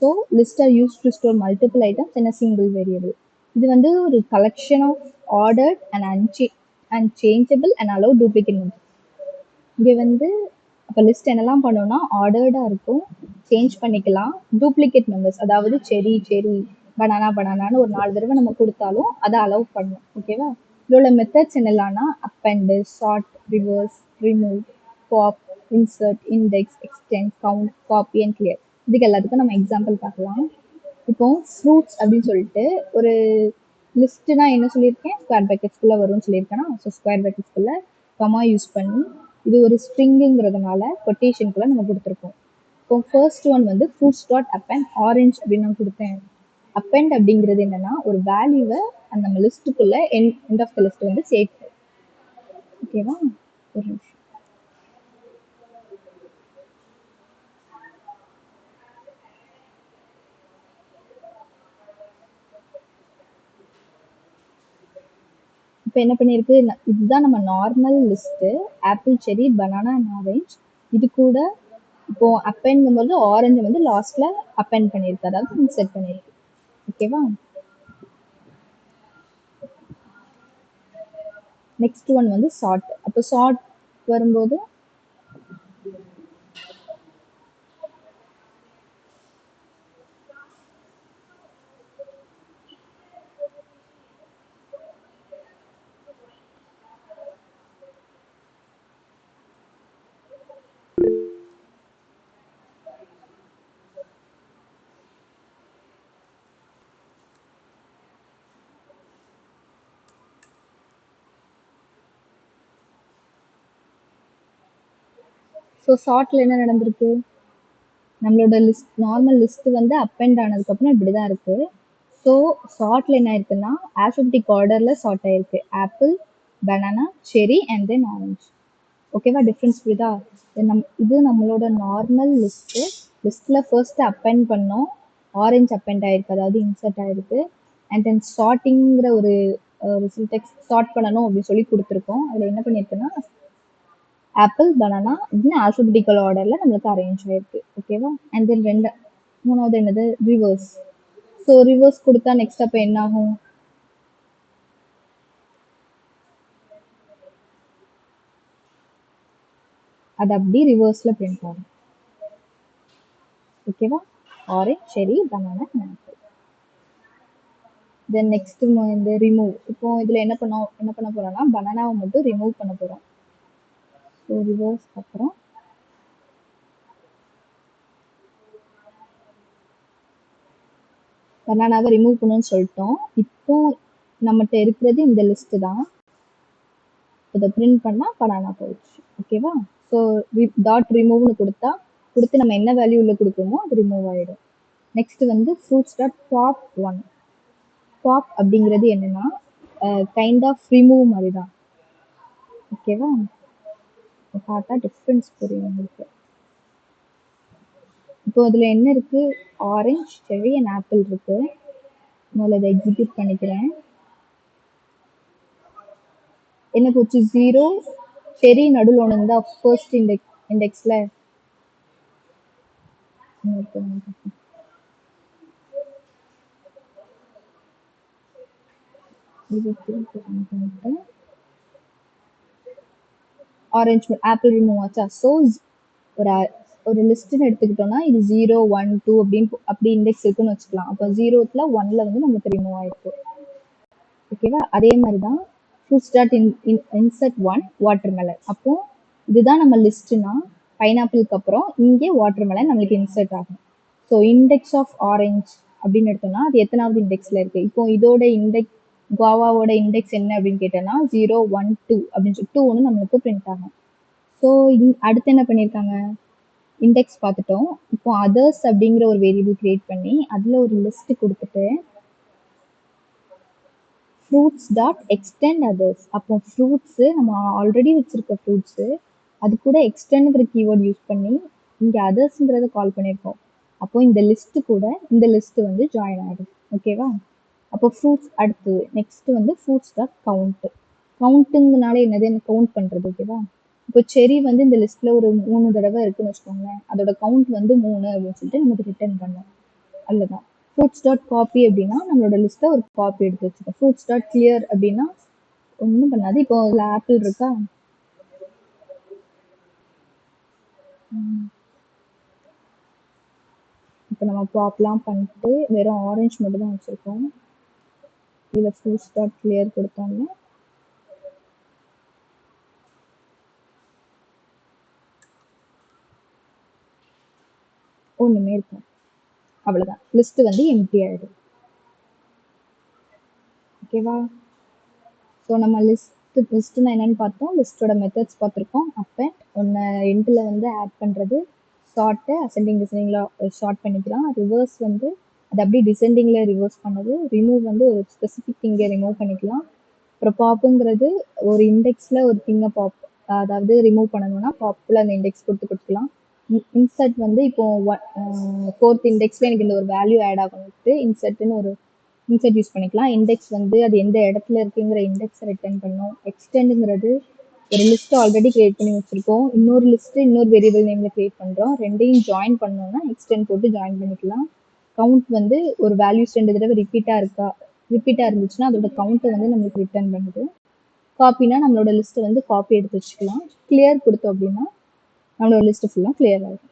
S1: So list are use to store multiple items in a single variable. இது வந்து ஒரு collection of ordered and changeable and allow duplicate members. இங்கே வந்து அப்போ லிஸ்ட் என்னெல்லாம் பண்ணோம்னா ஆர்டர்டாக இருக்கும், சேஞ்ச் பண்ணிக்கலாம், டூப்ளிகேட் மெம்பர்ஸ் அதாவது செரி செரி, பனானா பனானான்னு ஒரு 4 தடவை நம்ம கொடுத்தாலும் அதை அலோவ் பண்ணும். ஓகேவா? இதோட மெத்தட்ஸ் என்னெல்லாம்னா append, sort, reverse, remove, pop, insert, index, extend, count, copy and clear. இதுக்கு எல்லாத்துக்கும் நம்ம எக்ஸாம்பிள் பார்க்கலாம். இப்போ ஃப்ரூட்ஸ் அப்படின்னு சொல்லிட்டு ஒரு லிஸ்ட்டுனா என்ன சொல்லியிருக்கேன், ஸ்கொயர் பேக்கெட்ஸ்குள்ளே வரும்னு சொல்லியிருக்கேன்னா, ஸோ ஸ்கொயர் பேக்கெட்ஸ்குள்ளே கமா யூஸ் பண்ணி இது ஒரு ஸ்ட்ரிங்குங்கிறதுனால கொட்டேஷனுக்குள்ள நம்ம கொடுத்துருக்கோம். இப்போ ஃபர்ஸ்ட் ஒன் வந்து ஃப்ரூட்ஸ் டாட் அப்பெண்ட் ஆரஞ்ச் அப்படின்னு நான் கொடுத்தேன். அப்பெண்ட் அப்படிங்கிறது என்னன்னா ஒரு வேல்யூவை அந்த நம்ம லிஸ்ட்டுக்குள்ள எண்ட் ஆஃப் த லிஸ்ட் வந்து சேர்க்கும். ஓகேவா? ஒரு நிமிஷம். இப்போ என்ன பண்ணியிருக்கு, இதுதான் நம்ம நார்மல் லிஸ்ட்டு. ஆப்பிள், செரி, பனானா அண்ட் ஆரஞ்ச். இது கூட இப்போ அப்பெண்ட்ங்கும் போது ஆரஞ்சு வந்து லாஸ்ட்ல அப்பெண்ட் பண்ணியிருக்கு, அதாவது இன்செர்ட் பண்ணியிருக்கு. ஓகேவா? நெக்ஸ்ட் ஒன் வந்து சார்ட். அப்போ சார்ட் வரும்போது ஸோ சார்ட்ல என்ன நடந்திருக்கு, நம்மளோட லிஸ்ட் நார்மல் லிஸ்ட் வந்து அப்பெண்ட் ஆனதுக்கப்புறம் இப்படி தான் இருக்கு. ஸோ சார்ட்ல என்ன ஆயிருக்குன்னா ஆல்ஃபபெட்டிக் ஆர்டர்ல சார்ட் ஆயிருக்கு. ஆப்பிள், பனானா, செரி அண்ட் தென் ஆரஞ்ச். ஓகேவா? டிஃப்ரென்ஸ் புரியுதா? இது நம்மளோட நார்மல் லிஸ்ட்டு. லிஸ்ட்டில் ஃபர்ஸ்ட் அப்பெண்ட் பண்ணோம், ஆரஞ்ச் அப்பெண்ட் ஆயிருக்கு, அதாவது இன்சர்ட் ஆயிருக்கு. அண்ட் தென் சார்ட்டிங்கிற ஒரு ஒரு சின்டெக்ஸ் சார்ட் பண்ணணும் அப்படின்னு சொல்லி கொடுத்துருக்கோம். அதில் என்ன பண்ணியிருக்குன்னா ஆப்பிள், பனானா அப்படின்னு ஆல்ஃபபெட்டிக்கல் ஆர்டரில் நம்மளுக்கு அரேஞ்ச் ஆயிருக்கு. ஓகேவா? அண்ட் தென் மூணாவது என்னது, ரிவர்ஸ். ஸோ ரிவர்ஸ் கொடுத்தா நெக்ஸ்ட் அப்போ என்ன ஆகும், அது அப்படி ரிவர்ஸில் பிரிண்ட் ஆகும். ஓகேவா? ஆரஞ்ச், செரி, பனானா, ஆப்பிள். தென் நெக்ஸ்ட் வந்து ரிமூவ். இப்போ இதில் என்ன பண்ண போகிறோம்னா பனானாவை மட்டும் ரிமூவ் பண்ண போகிறோம். ஸோ ரிவர்ஸ் அப்புறம் பனானாவை ரிமூவ் பண்ணணும்னு சொல்லிட்டோம். இப்போ நம்மகிட்ட இருக்கிறது இந்த லிஸ்ட் தான். இதை பிரிண்ட் பண்ணால் பனானா போயிடுச்சு. ஓகேவா? ஸோ டாட் ரிமூவ்னு கொடுத்து நம்ம என்ன வேல்யூ உள்ள கொடுக்குறோமோ அது ரிமூவ் ஆகிடும். நெக்ஸ்ட் வந்து fruits dot pop one. Pop அப்படிங்கிறது என்னன்னா கைண்ட் ஆஃப் ரிமூவ் மாதிரி தான். ஓகேவா? பார்த்தா டிஃப்ரென்ஸ் புரியும் உங்களுக்கு. இப்போ அதில் என்ன இருக்கு, ஆரஞ்ச், செரி அண்ட் ஆப்பிள் இருக்கு. முதல்ல இதை எக்ஸிக்யூட் பண்ணிக்கிறேன். என்ன போச்சு, 0, செரி நடுவில் ஒன்று இருந்தா ஃபர்ஸ்ட் இண்டெக்ஸில் ஆரஞ்சு ஆப்பிள் ரிமூவ் ஆச்சா. ஸோ ஒரு லிஸ்ட்னு எடுத்துக்கிட்டோம்னா இது 0, 1, 2 அப்படின்னு அப்படி இண்டெக்ஸ் இருக்குன்னு வச்சுக்கலாம். அப்போ 0th 1ல வந்து நமக்கு ரிமூவ் ஆயிருக்கு. ஓகேவா? அதே மாதிரி தான் fruits dot insert one watermelon. அப்போ இதுதான் நம்ம லிஸ்ட்னா பைனாப்பிளுக்கு அப்புறம் இங்கே வாட்டர்மெலன் நம்மளுக்கு இன்சர்ட் ஆகும். ஸோ இண்டெக்ஸ் ஆஃப் ஆரஞ்ச் அப்படின்னு எடுத்தோம்னா அது எத்தனாவது இண்டெக்ஸில் இருக்குது, இப்போ இதோட இண்டெக்ஸ் குவாவாவோட இண்டெக்ஸ் என்ன அப்படின்னு கேட்டோம்னா 0, 1, 2 அப்படின்னு சொல்லி 2 ஒன்று நம்மளுக்கு பிரிண்ட் ஆகும். ஸோ அடுத்து என்ன பண்ணியிருக்காங்க, இண்டெக்ஸ் பார்த்துட்டோம். இப்போ அதர்ஸ் அப்படிங்கிற ஒரு வேரியபிள் கிரியேட் பண்ணி அதில் ஒரு லிஸ்ட் கொடுத்துட்டு ஃப்ரூட்ஸ் டாட் எக்ஸ்டெண்ட் அதர்ஸ். அப்போ ஃப்ரூட்ஸு நம்ம ஆல்ரெடி வச்சிருக்க ஃப்ரூட்ஸு அது கூட எக்ஸ்டெண்டுங்கிற கீவேர்ட் யூஸ் பண்ணி இங்கே அதர்ஸுங்கிறத கால் பண்ணியிருக்கோம். அப்போ இந்த லிஸ்ட்டு கூட இந்த லிஸ்ட்டு வந்து ஜாயின் ஆகிடும். ஓகேவா? அப்போ ஃப்ரூட்ஸ் அடுத்து நெக்ஸ்ட் வந்து ஃப்ரூட்ஸ் டாட் கவுண்ட். கவுண்ட்டுங்கனால என்னது, கவுண்ட் பண்ணுறது. ஓகேவா? இப்போ செரி வந்து இந்த லிஸ்ட்டில் ஒரு 3 தடவை இருக்குன்னு வச்சுக்கோங்களேன், அதோட கவுண்ட் வந்து 3 அப்படின்னு சொல்லிட்டு நமக்கு ரிட்டர்ன் பண்ணோம். அவ்வளோதான். ஃப்ரூட்ஸ் டாட் காப்பி அப்படின்னா நம்மளோட லிஸ்ட்டை ஒரு காப்பி எடுத்து வச்சுக்கோம். ஃப்ரூட்ஸ் டாட் கிளியர் அப்படின்னா ஒன்றும் பண்ணாது. இப்போ அதில் ஆப்பிள் இருக்கா, இப்போ நம்ம பாப்லாம் பண்ணிட்டு வெறும் ஆரஞ்சு மட்டும் தான் வச்சுருக்கோம். இதில் ஃப்ரூட்ஸ் டாட் கிளியர் கொடுத்தோம்னா ஒன்றுமே இருக்கும். அவ்வளோதான், லிஸ்ட்டு வந்து எம்டி ஆகிடும். ஓகேவா? ஸோ நம்ம லிஸ்ட் லிஸ்ட்னா என்னன்னு பார்த்தோம். லிஸ்ட்டோட மெத்தட்ஸ் பார்த்துருக்கோம். அப்பெண்ட் ஒண்ணு எண்ட்ல வந்து ஆட் பண்றது. சார்ட் அசெண்டிங் டிசெண்டிங்ல ஷார்ட் பண்ணிக்கலாம். ரிவர்ஸ் வந்து அது அப்படியே டிசெண்டிங்ல ரிவர்ஸ் பண்ணது. ரிமூவ் வந்து ஒரு ஸ்பெசிஃபிக் திங்கை ரிமூவ் பண்ணிக்கலாம். அப்புறம் பாப்புங்கிறது ஒரு இண்டெக்ஸ்ல ஒரு திங்கை பாப் அதாவது ரிமூவ் பண்ணணும்னா பாப்புல அந்த இண்டெக்ஸ் கொடுத்துக்கலாம். இன்சர்ட் வந்து இப்போ ஃபோர்த் இண்டெக்ஸ்ல எனக்கு இந்த ஒரு வேல்யூ ஆட் ஆகணும்ட்டு இன்சர்ட்னு ஒரு இன்சர்ட் யூஸ் பண்ணிக்கலாம். இண்டெக்ஸ் வந்து அது எந்த இடத்துல இருக்குங்கிற இண்டெக்ஸை ரிட்டர்ன் பண்ணும். எக்ஸ்டெண்டுங்கிறது ஒரு லிஸ்ட் ஆல்ரெடி கிரியேட் பண்ணி வச்சிருக்கோம். இன்னொரு லிஸ்ட் இன்னொரு வேரியபிள் நேம்ல கிரியேட் பண்றோம். ரெண்டையும் ஜாயின் பண்ணோம்னா எக்ஸ்டெண்ட் போட்டு ஜாயின் பண்ணிக்கலாம். கவுண்ட் வந்து ஒரு வேல்யூஸ் 2 தடவை ரிப்பீட்டா இருந்துச்சுன்னா அதோட கவுண்ட்டை வந்து நம்மளுக்கு ரிட்டர்ன் பண்ணுது. காப்பினா நம்மளோட லிஸ்ட்டை வந்து காப்பி எடுத்து வச்சுக்கலாம். கிளியர் கொடுத்தோம் அப்படின்னா நம்மளோட லிஸ்ட் ஃபுல்லாக கிளியர் ஆகும்.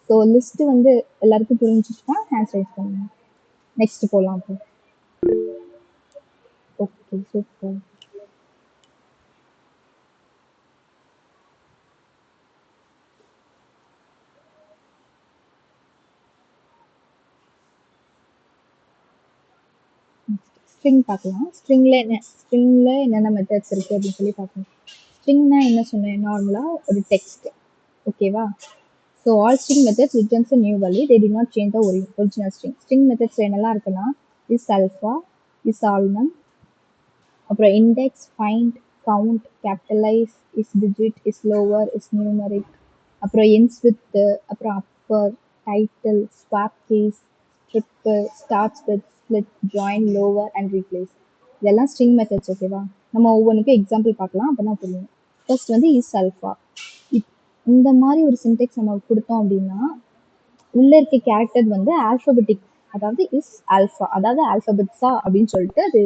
S1: ஸோ லிஸ்ட் வந்து எல்லாருக்கும் புரிஞ்சிச்சுன்னா ஹேண்ட் ரைஸ் பண்ணுங்க. நெக்ஸ்ட் போகலாம். அப்போ ஓகே, சூப்பர். ஸ்ட்ரிங் பார்க்கலாம். ஸ்ட்ரிங்ல என்னென்ன மெத்தட்ஸ் இருக்கு அப்படின்னு சொல்லி பார்க்கணும். ஸ்ட்ரிங்னா என்ன சொன்னேன், நார்மலா ஒரு டெக்ஸ்ட். ஓகேவா? So all string methods returns a new value. they did not change the original string. String methods என்னெல்லாம் இருக்குன்னா இஸ் ஆல்ஃபா, இஸ் ஆல்னம், அப்புறம் index, find, count, capitalize, is digit, is lower, is numeric, அப்புறம் ends with, அப்புறம் upper, title, swap case, strip, starts with, split, join, lower and replace. இதெல்லாம் string methods. ஓகேவா? நம்ம ஒவ்வொன்றுக்கும் example பார்க்கலாம், அப்பதான் புரியும். ஃபர்ஸ்ட் வந்து இஸ் ஆல்ஃபா. இந்த மாதிரி ஒரு சின்டெக்ஸ் நம்ம கொடுத்தோம் அப்படின்னா உள்ள இருக்க கேரக்டர் வந்து ஆல்பபெட்டிக், அதாவது இஸ் ஆல்ஃபா, அதாவது ஆல்பபெட்ஸா அப்படின்னு சொல்லிட்டு அது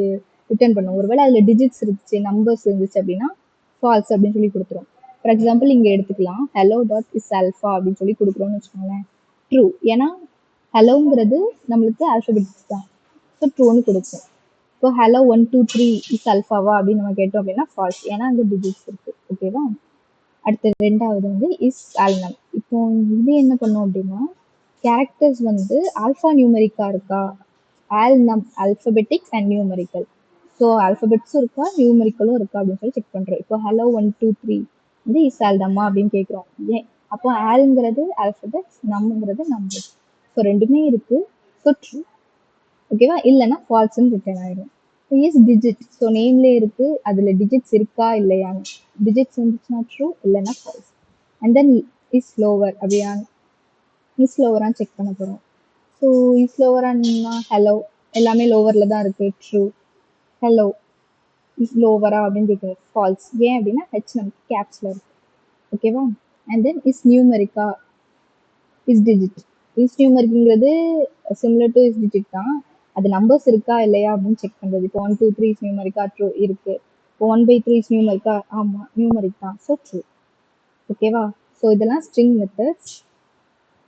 S1: ரிட்டர்ன் பண்ணும். ஒருவேளை அதுல டிஜிட்ஸ் இருந்துச்சு, நம்பர்ஸ் இருந்துச்சு அப்படின்னா ஃபால்ஸ் அப்படின்னு சொல்லி கொடுத்துரும். ஃபார் எக்ஸாம்பிள் இங்க எடுத்துக்கலாம், ஹலோ டாட் இஸ் ஆல்ஃபா அப்படின்னு சொல்லி கொடுக்குறோம்னு வச்சுக்கோங்களேன். ட்ரூ, ஏன்னா ஹலோங்கிறது நம்மளுக்கு ஆல்பபெட்டிக்ஸ் தான். ஸோ ட்ரூன்னு கொடுக்கும். இப்போ ஹலோ 1 2 3 இஸ் ஆல்ஃபாவா அப்படின்னு நம்ம கேட்டோம் அப்படின்னா ஃபால்ஸ், ஏன்னா அங்கே டிஜிட்ஸ் இருக்கு. ஓகேவா? அடுத்து ரெண்டாவது வந்து இஸ் ஆல்னம். இப்போ இது என்ன பண்ணும் அப்படின்னா கேரக்டர்ஸ் வந்து ஆல்ஃபா நியூமெரிக்கா இருக்கா, ஆல்னம் ஆல்பபெட்டிக்ஸ் அண்ட் நியூமெரிக்கல். ஸோ ஆல்பபெட்ஸும் இருக்கா நியூமெரிக்கலும் இருக்கா அப்படின்னு சொல்லி செக் பண்றோம். இப்போ ஹலோ 1 2 3 வந்து இஸ் ஆல்னமா அப்படின்னு கேட்குறோம். ஏன் அப்போ ஆல்ங்கிறது ஆல்பபெட்ஸ், நம்ங்கிறது நம்பர்ஸ். ஸோ ரெண்டுமே இருக்கு. So true. ஓகேவா? இல்லைன்னா ஃபால்ஸ்ன்னு ரிட்டர்ன் ஆயிடும். Is digit. ஸோ நேம்லேயே இருக்கு, அதுல டிஜிட்ஸ் இருக்கா இல்லையான்னு. டிஜிட்ஸ் இருந்துச்சுன்னா ட்ரூ, இல்லைன்னா false. And then is lower அப்படியா, இஸ் லோவரான்னு செக் பண்ண போறோம். ஸோ இஸ் லோவரான்னா ஹலோ எல்லாமே லோவர்ல தான் இருக்கு, ட்ரூ. ஹலோ இஸ் லோவரா அப்படின்னு கேட்குறது ஃபால்ஸ். ஏன் அப்படின்னா ஹெச் நமக்கு கேப்ஸ்ல இருக்கு. ஓகேவா? அண்ட் தென் இஸ் நியூமெரிக்கா, இஸ் டிஜிட். இஸ் நியூமெரிக்ங்கிறது சிமிலர் டு இஸ் டிஜிட் தான். அது நம்பர்ஸ் இருக்கா இல்லையா அப்படின்னு செக் பண்றது. இப்போ 1 2 3 இஸ் நியூமெரிக்கா, ட்ரூ இருக்கு. இப்போ 1/3 இஸ் நியூமெரிக்கா, ஆமா நியூமெரிக் தான், ஸோ ட்ரூ. ஓகேவா? ஸோ இதெல்லாம் ஸ்ட்ரிங் மெத்தட்ஸ்.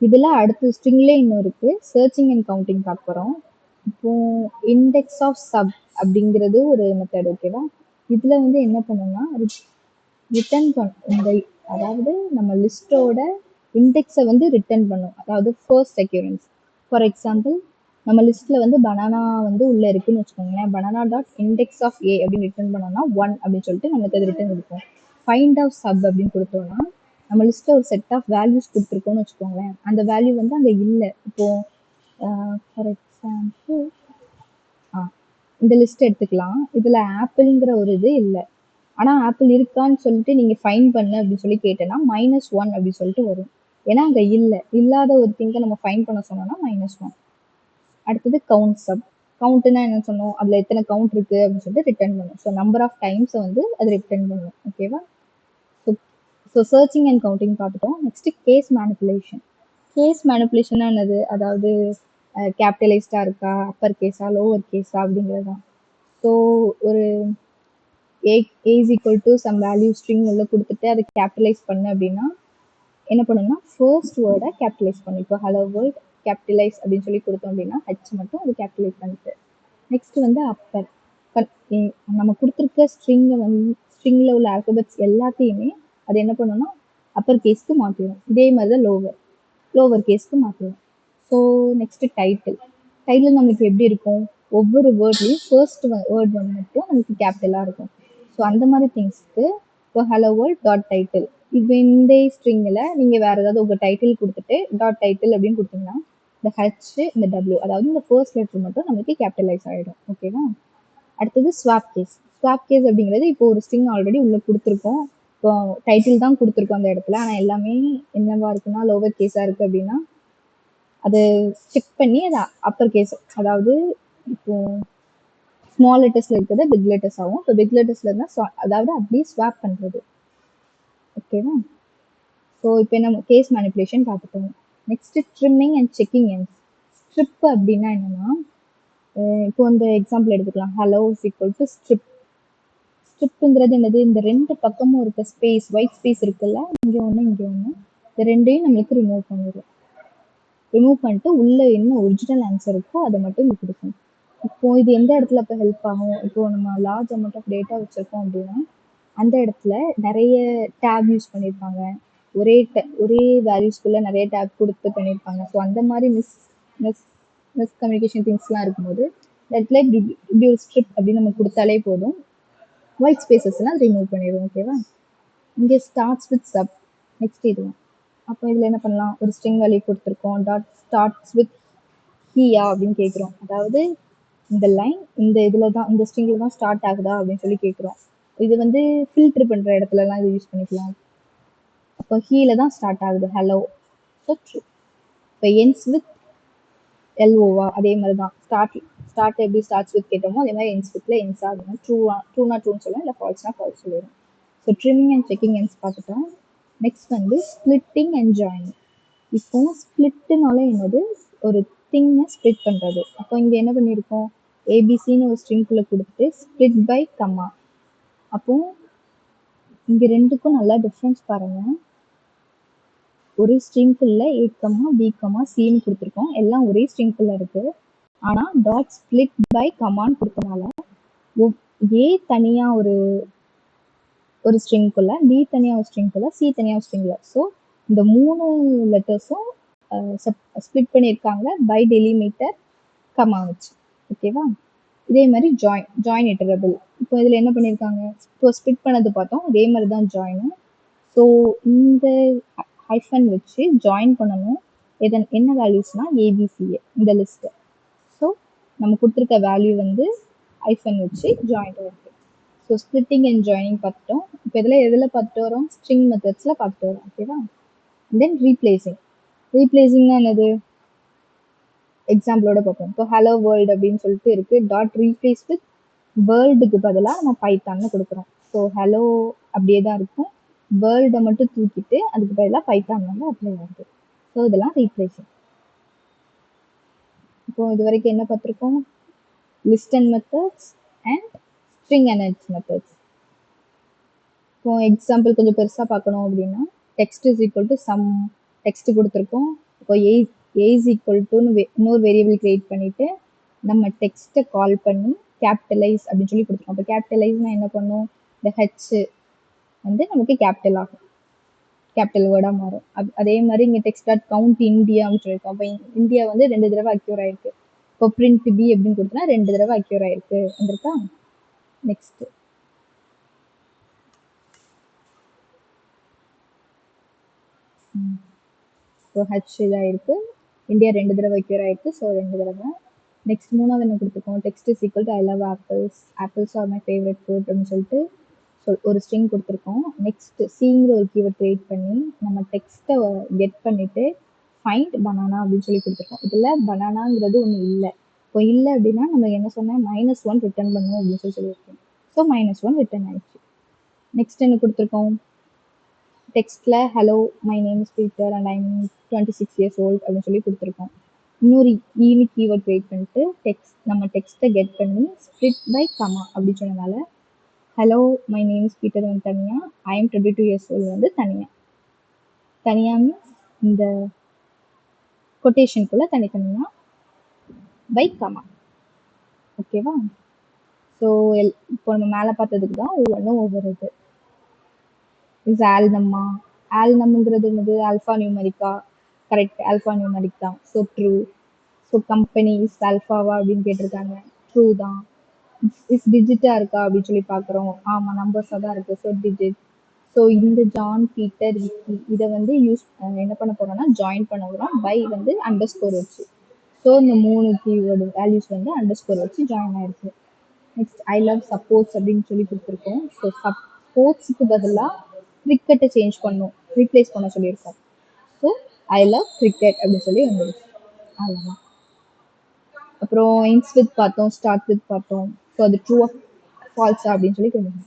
S1: இதுல அடுத்து ஸ்ட்ரிங்லே இன்னும் இருக்கு, சர்ச்சிங் அண்ட் கவுண்டிங் பார்க்க போறோம். இப்போ இண்டெக்ஸ் ஆஃப் சப் அப்படிங்கிறது ஒரு மெத்தட். ஓகேவா? இதுல வந்து என்ன பண்ணும்னா ரிட்டர்ன் இந்த அதாவது நம்ம லிஸ்டோட இண்டெக்ஸை வந்து ரிட்டர்ன் பண்ணும், அதாவது ஃபர்ஸ்ட் செக்யூரன்ஸ். ஃபார் எக்ஸாம்பிள் நம்ம லிஸ்ட்ல வந்து பனானா வந்து உள்ள இருக்குன்னு வச்சுக்கோங்களேன். பனானா டாட் இண்டெக்ஸ் ஆஃப் ஏ அப்படின்னு ரிட்டர்ன் பண்ணோம்னா 1 அப்படின்னு சொல்லிட்டு நமக்கு அது ரிட்டர்ன் கொடுக்கும். ஃபைண்ட் ஆஃப் சப் அப்படின்னு கொடுத்தோம்னா நம்ம லிஸ்ட்ல ஒரு செட் ஆஃப் வேல்யூஸ் கொடுத்துருக்கோம்னு வச்சுக்கோங்களேன். அந்த வேல்யூ வந்து அங்க இல்லை. இப்போ ஃபார் எக்ஸாம்பிள் இந்த லிஸ்ட் எடுத்துக்கலாம். இதுல ஆப்பிள்ங்கிற ஒரு இது இல்லை. ஆனா ஆப்பிள் இருக்கான்னு சொல்லிட்டு நீங்க ஃபைன் பண்ணு அப்படின்னு சொல்லி கேட்டேன்னா -1 அப்படின்னு சொல்லிட்டு வரும். ஏன்னா அங்க இல்லாத ஒரு திங்கை நம்ம ஃபைன் பண்ண சொன்னோம்னா -1. அடுத்தது கவுண்ட் சப். கவுண்ட்னா என்ன சொன்னோம், அதுல எத்தனை கவுண்ட் இருக்கு அப்படின்னு சொல்லிட்டு ரிட்டர்ன் பண்ணும். ஸோ நம்பர் ஆஃப் டைம்ஸ் வந்து அது ரிட்டர்ன் பண்ணும். ஓகேவா? ஸோ சர்ச்சிங் அண்ட் கவுண்டிங் பார்த்துட்டோம். Next case manipulation. கேஸ் மேனிப்புலேஷன்னா என்னது, அதாவது கேபிட்டலைஸ்டா இருக்கா, அப்பர் கேஸா, லோவர் கேஸா அப்படிங்கிறது தான். ஸோ ஒரு a is equal to some value string உள்ள கொடுத்துட்டு அதை கேபிட்டலைஸ் பண்ணு அப்படின்னா என்ன பண்ணணும்னா ஃபர்ஸ்ட் வேர்டை கேபிட்டலைஸ் பண்ணும். இப்போ ஹலோ வேர்ல்ட் கேபிட்டலைஸ் அப்படின்னு சொல்லி கொடுத்தோம் அப்படின்னா ஹெச் மட்டும் அது கேபிட்டலைஸ் பண்ணிட்டு நெக்ஸ்ட் வந்து அப்பர். நம்ம கொடுத்துருக்க ஸ்ட்ரிங்ல உள்ள ஆல்பபெட்ஸ் எல்லாத்தையுமே அது என்ன பண்ணணும்னா அப்பர் கேஸ்க்கு மாற்றிடும். இதே மாதிரி தான் லோவர் கேஸ்க்கு மாற்றிடும். So next title. டைட்டில் நம்மளுக்கு எப்படி இருக்கும், ஒவ்வொரு வேர்ட்லேயும் ஃபர்ஸ்ட் வேர்ட் வந்து மட்டும் நமக்கு கேபிட்டலாக இருக்கும். ஸோ அந்த மாதிரி திங்ஸ்க்கு இப்போ ஹலோ வேர்ல்ட் டாட் டைட்டில், இப்போ இந்த ஸ்ட்ரிங்கில் நீங்கள் வேறு ஏதாவது உங்கள் டைட்டில் கொடுத்துட்டு டாட் டைட்டில் அப்படின்னு கொடுத்தீங்கன்னா இந்த ஹச் இந்த டபிள்யூ அதாவது இந்த ஃபர்ஸ்ட் லெட்டர் மட்டும் நமக்கு கேபிட்டலைஸ் ஆகிடும். ஓகேவா? அடுத்தது ஸ்வாப் கேஸ். ஸ்வாப் கேஸ் அப்படிங்கிறது இப்போ ஒரு ஸ்ட்ரிங் ஆல்ரெடி உள்ளே கொடுத்துருக்கோம். இப்போ டைட்டில் தான் கொடுத்துருக்கோம் அந்த இடத்துல, ஆனால் எல்லாமே என்னவா இருக்குன்னா லோவர் கேஸாக இருக்குது அப்படின்னா அதை செக் பண்ணி அதை அப்பர் கேஸ், அதாவது இப்போ ஸ்மால் லெட்டர்ஸ்ல இருக்கிறத பிக் லெட்டர்ஸ் ஆகும். இப்போ பிக் லெட்டர்ஸ்ல இருந்தால் அதாவது அப்படியே ஸ்வாப் பண்ணுறது. ஓகேவா? ஸோ இப்போ நம்ம கேஸ் மேனிப்புலேஷன் பார்த்துட்டோம். Next trimming and checking ends. Strip அப்படின்னா என்னன்னா, இப்போ இந்த எக்ஸாம்பிள் எடுத்துக்கலாம். Hello is equal to strip. ஸ்ட்ரிப்புங்கிறது என்னது? இந்த ரெண்டு பக்கமும் இருக்க ஸ்பேஸ், ஒயிட் ஸ்பேஸ் இருக்குல்ல, இங்கே ஒன்று இங்கே ஒன்று, இந்த ரெண்டையும் நம்மளுக்கு ரிமூவ் பண்ணிடும். ரிமூவ் பண்ணிட்டு உள்ள என்ன ஒரிஜினல் ஆன்சர் இருக்கோ அதை மட்டும் இங்கே கொடுக்கும். இப்போ இது எந்த இடத்துல இப்போ ஹெல்ப் ஆகும்? இப்போ நம்ம லார்ஜ் அமௌண்ட் ஆஃப் டேட்டா வச்சுருக்கோம் அப்படின்னா அந்த இடத்துல நிறைய டேப் யூஸ் பண்ணியிருப்பாங்க. ஒரே வேல்யூஸ்குள்ளே நிறைய டேப் கொடுத்து பண்ணியிருப்பாங்க. ஸோ அந்த மாதிரி மிஸ் கம்யூனிகேஷன் திங்ஸ்லாம் இருக்கும்போது இடத்துல இப்படி ஒரு ஸ்ட்ரிப் அப்படின்னு நம்ம கொடுத்தாலே போதும், ஒயிட் ஸ்பேசஸ்லாம் ரிமூவ் பண்ணிடும். ஓகேவா? இங்கே ஸ்டார்ட்ஸ் வித் சப். நெக்ஸ்ட் இதுவும் அப்போ இதில் என்ன பண்ணலாம்? ஒரு ஸ்ட்ரிங் வேல்யூ கொடுத்துருக்கோம். டாட் ஸ்டார்ட்ஸ் வித் ஹீயா அப்படின்னு கேட்குறோம். அதாவது இந்த லைன் இந்த இதில் தான், இந்த ஸ்ட்ரிங்கில் தான் ஸ்டார்ட் ஆகுதா அப்படின்னு சொல்லி கேட்குறோம். இது வந்து ஃபில்டர் பண்ணுற இடத்துலலாம் இது யூஸ் பண்ணிக்கலாம். அப்போ ஹீல தான் ஸ்டார்ட் ஆகுது ஹலோ, ஸோ ட்ரூ. இப்போ என்ஸ் வித் எல்ஓவா, அதே மாதிரி தான். ஸ்டார்ட் எப்படி ஸ்டார்ட்ஸ் வித் கேட்டோமோ அதே மாதிரி என்ஸ் வித்ல என்ஸ் ஆகணும். ட்ரூனா ட்ரூன்னு சொல்லலாம், இல்லை ஃபால்ஸ்னா ஃபால்ஸ் சொல்லிடும். So trimming and checking ends பார்த்துட்டோம். நெக்ஸ்ட் வந்து ஸ்பிளிட்டிங் அண்ட் ஜாயினிங். இப்போ ஸ்பிளிட்டுனால என்னது? ஒரு திங்கை ஸ்ப்ளிட் பண்ணுறது. அப்போ இங்கே என்ன பண்ணியிருக்கோம்? ஏபிசின்னு ஒரு ஸ்ட்ரிங்குள்ளே கொடுத்துட்டு ஸ்ப்ளிட் பை கம்மா. அப்போ இங்கே ரெண்டுக்கும் நல்லா டிஃப்ரென்ஸ் பாருங்கள். ஒரு ஸ்ட்ரிங்குள்ள ஏ கம்மா பி கம்மா சின்னு கொடுத்துருக்கோம், எல்லாம் ஒரே ஸ்ட்ரிங்குள்ள இருக்குது. ஆனால் டாட் ஸ்ப்ளிட் பை கம்மான்னு கொடுத்தனால ஏ தனியாக ஒரு ஸ்ட்ரிங்குள்ள, பி தனியாக ஒரு ஸ்ட்ரிங்குள்ள, சி தனியாக ஒரு ஸ்ட்ரிங்குள்ள. ஸோ இந்த 3 லெட்டர்ஸும் ஸ்ப்ளிட் பண்ணியிருக்காங்க பை டெலிமீட்டர் கம்மா வச்சு. ஓகேவா? இதே மாதிரி ஜாயின் இட்டரபிள். இப்போ இதில் என்ன பண்ணியிருக்காங்க? இப்போ ஸ்ப்ளிட் பண்ணது பார்த்தோம், அதே மாதிரி தான் ஜாயினும். ஸோ இந்த ஹைஃபன் வச்சு ஜாயின் பண்ணணும். என்ன வேல்யூஸ்னா ஏபிசிஏ இந்த லிஸ்ட்டு. ஸோ நம்ம கொடுத்துருக்க வேல்யூ வந்து ஹைஃபன் வச்சு ஜாயின் இருக்கு. ஸோ ஸ்ப்ளிட்டிங் அண்ட் ஜாயினிங் பார்த்துட்டோம். இப்போ எதில் பார்த்துட்டு வரோம்? ஸ்ட்ரிங் மெத்தட்ஸில் பார்த்துட்டு வரோம். ஓகேவா? தென் ரீப்ளேசிங்னா என்னது? எக்ஸாம்பிளோட பார்ப்போம். இப்போ ஹலோ வேர்ல்டு அப்படின்னு சொல்லிட்டு இருக்கு. டாட் ரீப்ளேஸ் வித் வேர்ல்டுக்கு பதிலாக நம்ம பைத்தான்னு கொடுக்குறோம். ஸோ ஹலோ அப்படியே தான் இருக்கும், வேர்ல்டை மட்டும் தூக்கிட்டு அதுக்கு பதிலாக பைத்தான் வந்து அப்ளை ஆகுது. ஸோ இதெல்லாம் ரீப்ளேசிங். இப்போ இது வரைக்கும் என்ன பார்த்துருக்கோம்? List and methods and string and edge methods. இப்போ எக்ஸாம்பிள் கொஞ்சம் பெருசாக பார்க்கணும் அப்படின்னா text is equal to some text கொடுத்துருக்கோம். இப்போ ஏ இஸ் ஈக்குவல் டுன்னு இன்னொரு வேரியபிள் கிரியேட் பண்ணிவிட்டு நம்ம டெக்ஸ்ட்டை கால் பண்ணி கேபிட்டலைஸ் அப்படின்னு சொல்லி கொடுத்துருக்கோம். அப்போ கேபிட்டலைஸ்னால் என்ன பண்ணும்? இந்த ஹெச் வந்து நமக்கு கேபிட்டல் ஆகும், கேபிட்டல் வேர்டாக மாறும். அதே மாதிரி இங்கே டெக்ஸ்ட் டாட் கவுண்ட் இந்தியா அப்படின்னு சொல்லியிருக்கோம். அப்போ இந்தியா வந்து 2 தடவை அக்யூர் ஆயிருக்கு. இப்போ பிரிண்ட் பி அப்படின்னு கொடுத்தனா 2 தடவை அக்யூர் ஆயிருக்கு வந்திருக்கா? நெக்ஸ்ட் இப்போ ஹச் இதாக இருக்குது, இந்தியா 2 தடவை அக்யூர் ஆயிருக்கு, ஸோ 2 தடவை. நெக்ஸ்ட் மூணாவது என்ன கொடுத்துருக்கோம்? Text is equal to I love apples R my favourite food அப்படின்னு சொல்லிட்டு ஒரு ஸ்ட்ரிங் கொடுத்துருக்கோம். நெக்ஸ்ட் சிங்கிற ஒரு கீவேர்ட் கிரியேட் பண்ணி நம்ம டெக்ஸ்ட்டை கெட் பண்ணிவிட்டு ஃபைண்ட் பனானா அப்படின்னு சொல்லி கொடுத்துருக்கோம். இதில் பனானாங்கிறது ஒன்று இல்லை. இப்போ இல்லை அப்படின்னா நம்ம என்ன சொன்னோம்? -1 ரிட்டர்ன் பண்ணுவோம் அப்படின்னு சொல்லியிருக்கோம். ஸோ -1 ரிட்டர்ன் ஆயிடுச்சு. நெக்ஸ்ட் என்ன கொடுத்துருக்கோம்? டெக்ஸ்ட்ல hello my name is Peter and I'm 26 years old அப்படின்னு சொல்லி கொடுத்துருக்கோம். இன்னொரு ஈனிக் கீவேர்ட் கிரியேட் பண்ணிட்டு நம்ம டெக்ஸ்ட்டை கெட் பண்ணி ஸ்ப்ளிட் பை கமா அப்படி சொன்னனால hello my name is Peter வந்து தனியாக, ஐ எம் 22 years old வந்து தனியாக மீன்ஸ் இந்த கொட்டேஷனுக்குள்ளே தனித்தனியாக பை கமா. ஓகேவா? ஸோ இப்போ நம்ம மேலே பார்த்ததுக்கு தான் ஒவ்வொன்றும் ஒவ்வொரு இது. இஸ் ஆல்னம்ங்கிறது என்னது? ஆல்ஃபா நியூமரிக்கா. கரெக்ட், ஆல்ஃபா நியூமரிக் தான். So true. So company is ஆல்ஃபாவா அப்படின்னு கேட்டிருக்காங்க. ட்ரூ தான். இஃப் டிஜிட்டா இருக்கா அப்படின்னு சொல்லி பார்க்குறோம். ஆமா நம்பர்ஸா தான் இருக்கு. So digit. ஸோ இந்த ஜான், பீட்டர், விக்கி இத வந்து என்ன பண்ண போறோம்னா ஜாயின் பண்ண போறோம். பை வந்து அண்டர்ஸ்கோர் வச்சு. ஸோ இந்த 3 கீவேர்டு வேல்யூஸ் வந்து அண்டர்ஸ்கோர் வச்சு ஜாயின் ஆயிருக்கு. நெக்ஸ்ட் ஐ லவ் சப்போர்ட்ஸ் அப்படின்னு சொல்லி கொடுத்துருக்கோம். ஸோ ஸ்போர்ட்ஸுக்கு பதிலாக கிரிக்கெட்டை சேஞ்ச் பண்ணோம், ரீப்ளேஸ் பண்ண சொல்லியிருக்கோம். ஸோ ஐ லவ் கிரிக்கெட் அப்படின்னு சொல்லி வந்துருச்சு. அவ்வளோதான். அப்புறம் இன்ஸ் வித் பார்த்தோம், ஸ்டார்ட் வித் பார்த்தோம். ஸோ அது ட்ரூ ஆஃப் ஃபால்ஸா அப்படின்னு சொல்லி கொஞ்சம்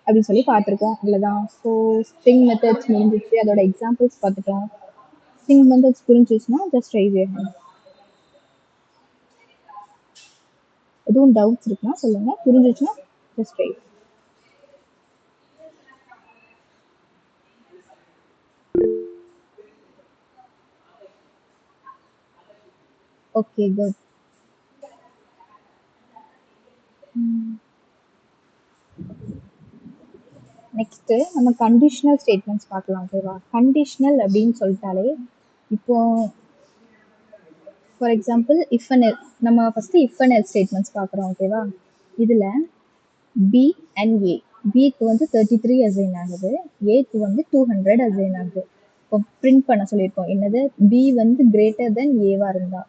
S1: அப்படின்னு சொல்லி பார்த்துருக்கோம். அவ்வளோதான். ஸோ ஸ்ட்ரிங் மெத்தட்ஸ் முடிஞ்சிச்சு. அதோட எக்ஸாம்பிள்ஸ் பார்த்துட்டோம். ஸ்ட்ரிங் மெத்தட்ஸ் புரிஞ்சிச்சுன்னா ஜஸ்ட் ரைஸ் யுவர் ஹேண்ட். எதுவும் டவுட்ஸ் இருக்குன்னா சொல்லுங்க. புரிஞ்சிச்சுன்னா just raise. Okay good. Next நம்ம கண்டிஷனல் ஸ்டேட்மெண்ட்ஸ் பார்க்கலாம். ஓகேவா? கண்டிஷனல் அப்படின்னு சொல்லிட்டாலே இப்போ for example if and else நம்ம first if and else statements பார்க்குறோம். ஓகேவா? இதில் பி அண்ட் ஏ. பிக்கு வந்து 33 அசைன் ஆகுது, ஏக்கு வந்து 200 அசைன் ஆகுது. இப்போ பிரிண்ட் பண்ண சொல்லியிருக்கோம். என்னது? பி வந்து கிரேட்டர் தென் ஏவா இருந்தா,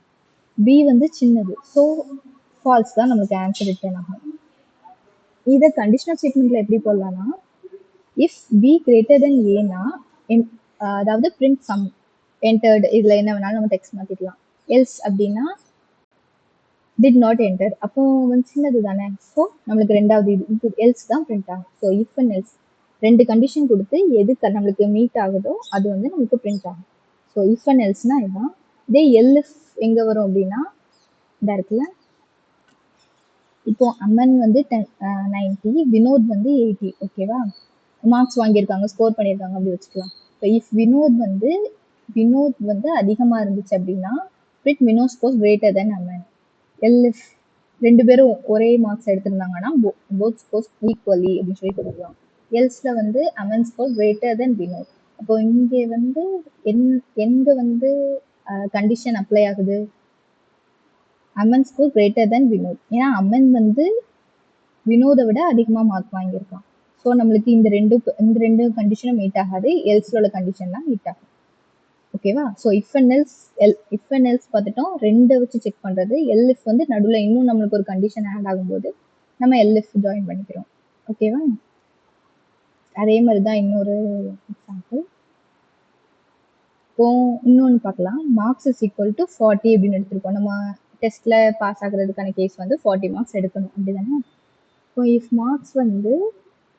S1: பி வந்து சின்னது. ஸோ ஃபால்ஸ் தான் நமக்கு ஆன்சர் ரிட்டர்ன் ஆகும். இதை கண்டிஷனல் ஸ்டேட்மெண்ட்ல எப்படி போடலாம்னா, இஃப் பி கிரேட்டர் தென் ஏனா அதாவது பிரிண்ட் சம் என்டர்டு, இதுல என்ன வேணாலும் நம்ம டெக்ஸ்ட் மாத்திக்கலாம். எல்ஸ் அப்படின்னா டிட் நாட் என்டர், அப்போ வந்து சின்னது தானே. ஸோ நம்மளுக்கு ரெண்டாவது இது எல்ஸ் தான் பிரிண்ட் ஆகும். ஸோ இஃப் அண்ட் எல்ஸ் ரெண்டு கண்டிஷன் கொடுத்து எது நம்மளுக்கு மீட் ஆகுதோ அது வந்து நமக்கு பிரிண்ட் ஆகும். ஸோ இஃப் அண்ட் எல்ஸ்னா இதுதான். இதே எல்எஃப் எங்க வரும் அப்படின்னா இந்த இடத்துல இப்போ அம்மன் வந்து 90, வினோத் வந்து 80. ஓகேவா? மார்க்ஸ் வாங்கியிருக்காங்க, ஸ்கோர் பண்ணியிருக்காங்க, அப்படி வச்சுக்கலாம். இப்போ இஃப் வினோத் வந்து அதிகமாக இருந்துச்சு அப்படின்னா print Vinod score greater than Aman. Elif ரெண்டு பேரும் ஒரே மார்க்ஸ் எடுத்திருந்தாங்கன்னா போத் ஸ்கோர்ஸ் ஈக்குவலி அப்படின்னு சொல்லி கொடுக்கலாம். எல்ஸ்ல வந்து Aman score greater than Vinod. அப்போ இங்கே வந்து எங்க வந்து கண்டிஷன் அப்ளை ஆகுது? Aman score greater than Vinod. ஏன்னா அமன் வந்து வினோதை விட அதிகமாக மார்க் வாங்கியிருக்கான். ஸோ நம்மளுக்கு இந்த ரெண்டு கண்டிஷனும் மீட் ஆகாது, எல்ஸோட கண்டிஷன் தான் மீட் ஆகும். ஓகேவா? ஸோ இஃப் அண்ட் எல்ஸ் பார்த்துட்டோம். ரெண்டை வச்சு செக் பண்ணுறது. எல்எஃப் வந்து நடுவில் இன்னும் நம்மளுக்கு ஒரு கண்டிஷன் ஆட் ஆகும்போது நம்ம எல்எஃப் ஜாயின் பண்ணிக்கிறோம். ஓகேவா? அதே மாதிரி தான் இன்னொரு எக்ஸாம்பிள். இப்போ இன்னொன்று பார்க்கலாம். மார்க்ஸ் இஸ் ஈக்குவல் டு 40 அப்படின்னு எடுத்திருக்கோம். நம்ம டெஸ்ட்டில் பாஸ் ஆகுறதுக்கான கேஸ் வந்து 40 மார்க்ஸ் எடுக்கணும், அப்படி தானே? இப்போ இஃப் மார்க்ஸ் வந்து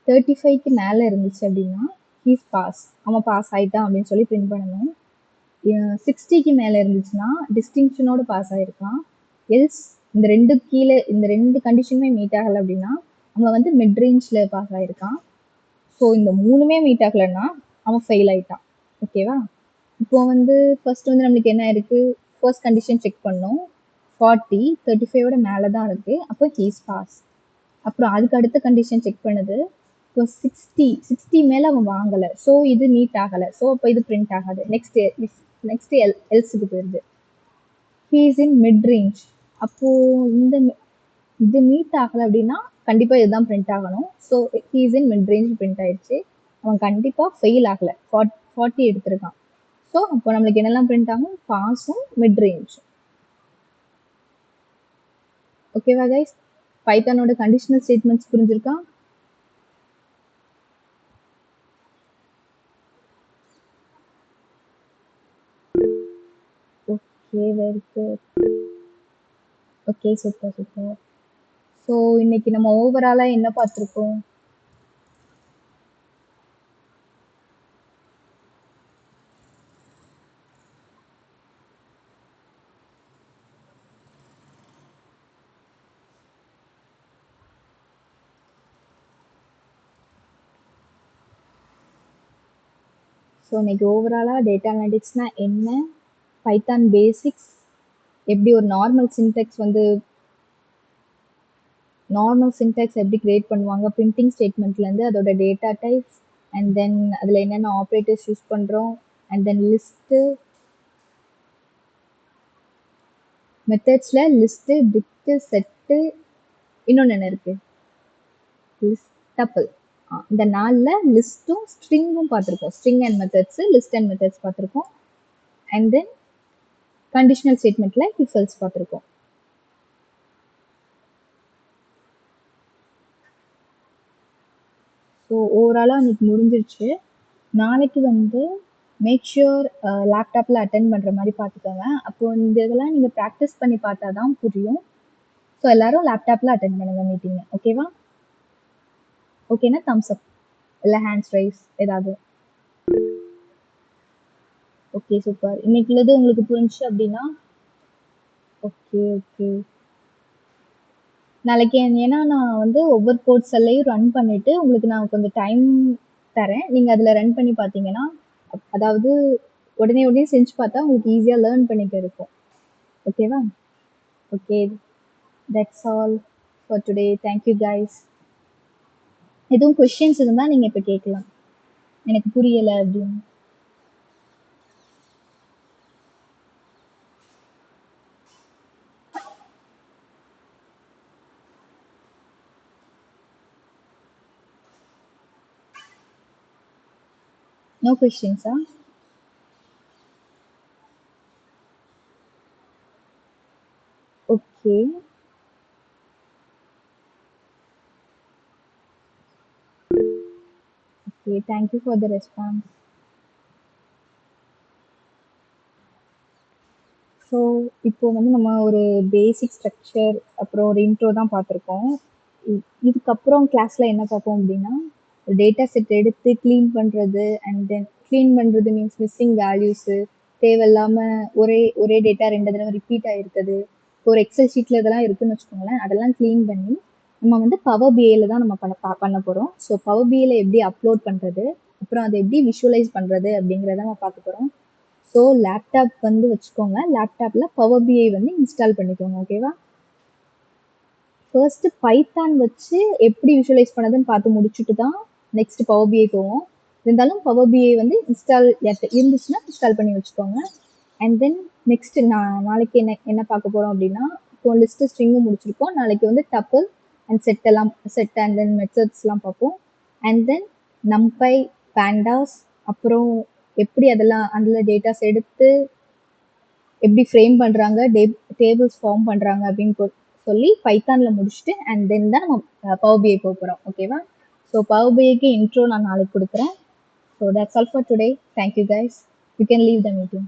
S1: 35க்கு மேலே இருந்துச்சு அப்படின்னா ஹீஸ் பாஸ், அவன் பாஸ் ஆயிட்டான் அப்படின்னு சொல்லி பிரிண்ட் பண்ணணும். 60க்கு மேலே இருந்துச்சுன்னா டிஸ்டிங்ஷனோட பாஸ் ஆயிருக்கான். எல்ஸ் இந்த ரெண்டு கண்டிஷனுமே மீட் ஆகலை அப்படின்னா அவன் வந்து மிட் ரேஞ்சில் பாஸ் ஆயிருக்கான். ஸோ இந்த மூணுமே மீட் ஆகலைன்னா அவன் ஃபெயில் ஆயிட்டான். ஓகேவா? இப்போ வந்து ஃபர்ஸ்ட் வந்து நம்மளுக்கு என்ன இருக்கு? ஃபர்ஸ்ட் கண்டிஷன் செக் பண்ணோம். 40 35ஓட மேலே தான் இருக்கு, அப்போ ஹீஸ் பாஸ். அப்புறம் அதுக்கு அடுத்த கண்டிஷன் செக் பண்ணுது. இப்போ 60 மேலே அவன் வாங்கலை, ஸோ இது மீட் ஆகலை. ஸோ அப்போ இது பிரிண்ட் ஆகாது. நெக்ஸ்ட் எல்ஸுக்கு போயிருது. He is in mid range. அப்போ இது மீட் ஆகலை அப்படின்னா கண்டிப்பாக இதுதான் பிரிண்ட் ஆகணும். So he is in mid range print ஆயிடுச்சு. அவன் கண்டிப்பாக ஃபெயில் ஆகலை, 40 எடுத்திருக்கான். ஸோ அப்போ நம்மளுக்கு என்னெல்லாம் பிரிண்ட் ஆகும்? பாஸும் மிட் ரேஞ்ச். ஓகேவா கைஸ்? பைத்தானோட கண்டிஷனல் ஸ்டேட்மெண்ட்ஸ் புரிஞ்சிருக்கா? Okay, very good. Okay, super. So இன்னைக்கு நம்ம ஓவராலாக என்ன பார்த்துருக்கோம்? ஸோ இன்னைக்கு ஓவராலாக டேட்டா அனலிட்டிக்ஸ்னா என்ன, பைத்தான் பேசிக்ஸ், எப்படி ஒரு நார்மல் சின்டெக்ஸ் எப்படி கிரியேட் பண்ணுவாங்க பிரிண்டிங் ஸ்டேட்மெண்ட்லேருந்து, அதோட டேட்டா டைப்ஸ், அண்ட் தென் அதில் என்னென்ன ஆப்ரேட்டர்ஸ் யூஸ் பண்ணுறோம், அண்ட் தென் லிஸ்ட்டு மெத்தட்ஸில் லிஸ்ட்டு, டிக்ட்டு, செட் லிஸ்ட்டு, இன்னொன்னு என்ன இருக்கு? List, tuple. இந்த 4ல லிஸ்ட்டும், ஸ்ட்ரிங்கும் பார்த்திருக்கோம். String and methods, list and methods பார்த்திருக்கோம். அண்ட் தென் கண்டிஷனல் ஸ்டேட்மெண்ட்ல இஃப் எல்ஸ் பார்த்திருக்கோம். ஸோ ஓவராலாக இன்னைக்கு முடிஞ்சிருச்சு. நாளைக்கு வந்து மேக் ஷுர் லேப்டாப்பில் அட்டென்ட் பண்ணுற மாதிரி பார்த்துக்கோங்க. அப்போ இந்த இதெல்லாம் நீங்கள் ப்ராக்டிஸ் பண்ணி பார்த்தா தான் புரியும். ஸோ எல்லாரும் லேப்டாப்பில் அட்டென்ட் பண்ணுங்க மீட்டிங். ஓகேவா? ஓகேனா தம்ஸ் அப் இல்லை ஹேண்ட்ஸ் ரைஸ் ஏதாவது. Okay super. இன்னைக்கு உள்ளது உங்களுக்கு புரிஞ்சுச்சு அப்படின்னா ஓகே ஓகே. நாளைக்கு ஏன்னா நான் வந்து ஒவ்வொரு போர்ட்ஸ்லையும் ரன் பண்ணிட்டு உங்களுக்கு நான் கொஞ்சம் டைம் தரேன். நீங்க அதுல ரன் பண்ணி பார்த்தீங்கன்னா, அதாவது உடனே உடனே செஞ்சு பார்த்தா உங்களுக்கு ஈஸியா லேர்ன் பண்ணிக்க இருக்கும். ஓகேவா? Okay. That's all for today. Thank you guys. எதுவும் கொஸ்டின்ஸ் இருந்தா நீங்க இப்ப கேட்கலாம். எனக்கு புரியல அப்படின்னு. நோ கொஸ்டின்ஸா? Okay. Okay. Thank you for the response. So இப்போ வந்து நம்ம ஒரு பேசிக் ஸ்ட்ரக்சர் அப்புறம் ஒரு இன்ட்ரோ தான் பார்த்துருக்கோம். இதுக்கப்புறம் கிளாஸ்ல என்ன பார்ப்போம் அப்படின்னா, டேட்டா செட் எடுத்து க்ளீன் பண்ணுறது அண்ட் தென் க்ளீன் பண்ணுறது மீன்ஸ் மிஸ்ஸிங் வேல்யூஸு தேவையில்லாம ஒரே ஒரே டேட்டா 2 தடவை ரிப்பீட் ஆகிருக்குது. ஒரு எக்ஸல் ஷீட்டில் இதெல்லாம் இருக்குன்னு வச்சுக்கோங்களேன், அதெல்லாம் க்ளீன் பண்ணி நம்ம வந்து பவர் பிஐல தான் நம்ம பண்ண போகிறோம். ஸோ பவர் பிஐல எப்படி அப்லோட் பண்ணுறது, அப்புறம் அதை எப்படி விஷுவலைஸ் பண்ணுறது அப்படிங்கிறத நம்ம பார்க்க போகிறோம். ஸோ லேப்டாப் வந்து வச்சுக்கோங்க. லேப்டாப்ல பவர் பிஐ வந்து இன்ஸ்டால் பண்ணிக்கோங்க. ஓகேவா? ஃபர்ஸ்ட் பைத்தான் வச்சு எப்படி விஷுவலைஸ் பண்ணதுன்னு பார்த்து முடிச்சுட்டு தான் நெக்ஸ்ட் பவர் பிஐ போவோம். இருந்தாலும் பவர் பிஐ வந்து இன்ஸ்டால் இருந்துச்சுன்னா இன்ஸ்டால் பண்ணி வச்சுக்கோங்க. அண்ட் தென் நெக்ஸ்ட் நாளைக்கு என்ன என்ன பார்க்க போறோம் அப்படின்னா, இப்போ லிஸ்ட் ஸ்ட்ரிங்கும் முடிச்சிருக்கோம். நாளைக்கு வந்து tuple and set and then மெத்தட்ஸ்லாம் பார்ப்போம். அண்ட் தென் நம்பை, பேண்டாஸ், அப்புறம் எப்படி அதெல்லாம் அதில் டேட்டாஸ் எடுத்து எப்படி ஃப்ரேம் பண்றாங்க, டேபிள்ஸ் ஃபார்ம் பண்றாங்க அப்படின்னு சொல்லி பைத்தான்ல முடிச்சுட்டு அண்ட் தென் தான் நம்ம பவர் பிஐ போகிறோம். ஓகேவா? ஸோ பவர் பிஐக்கு இன்ட்ரோ நான் நாளைக்கு கொடுக்குறேன். So that's all for today. Thank you guys. You can leave the meeting.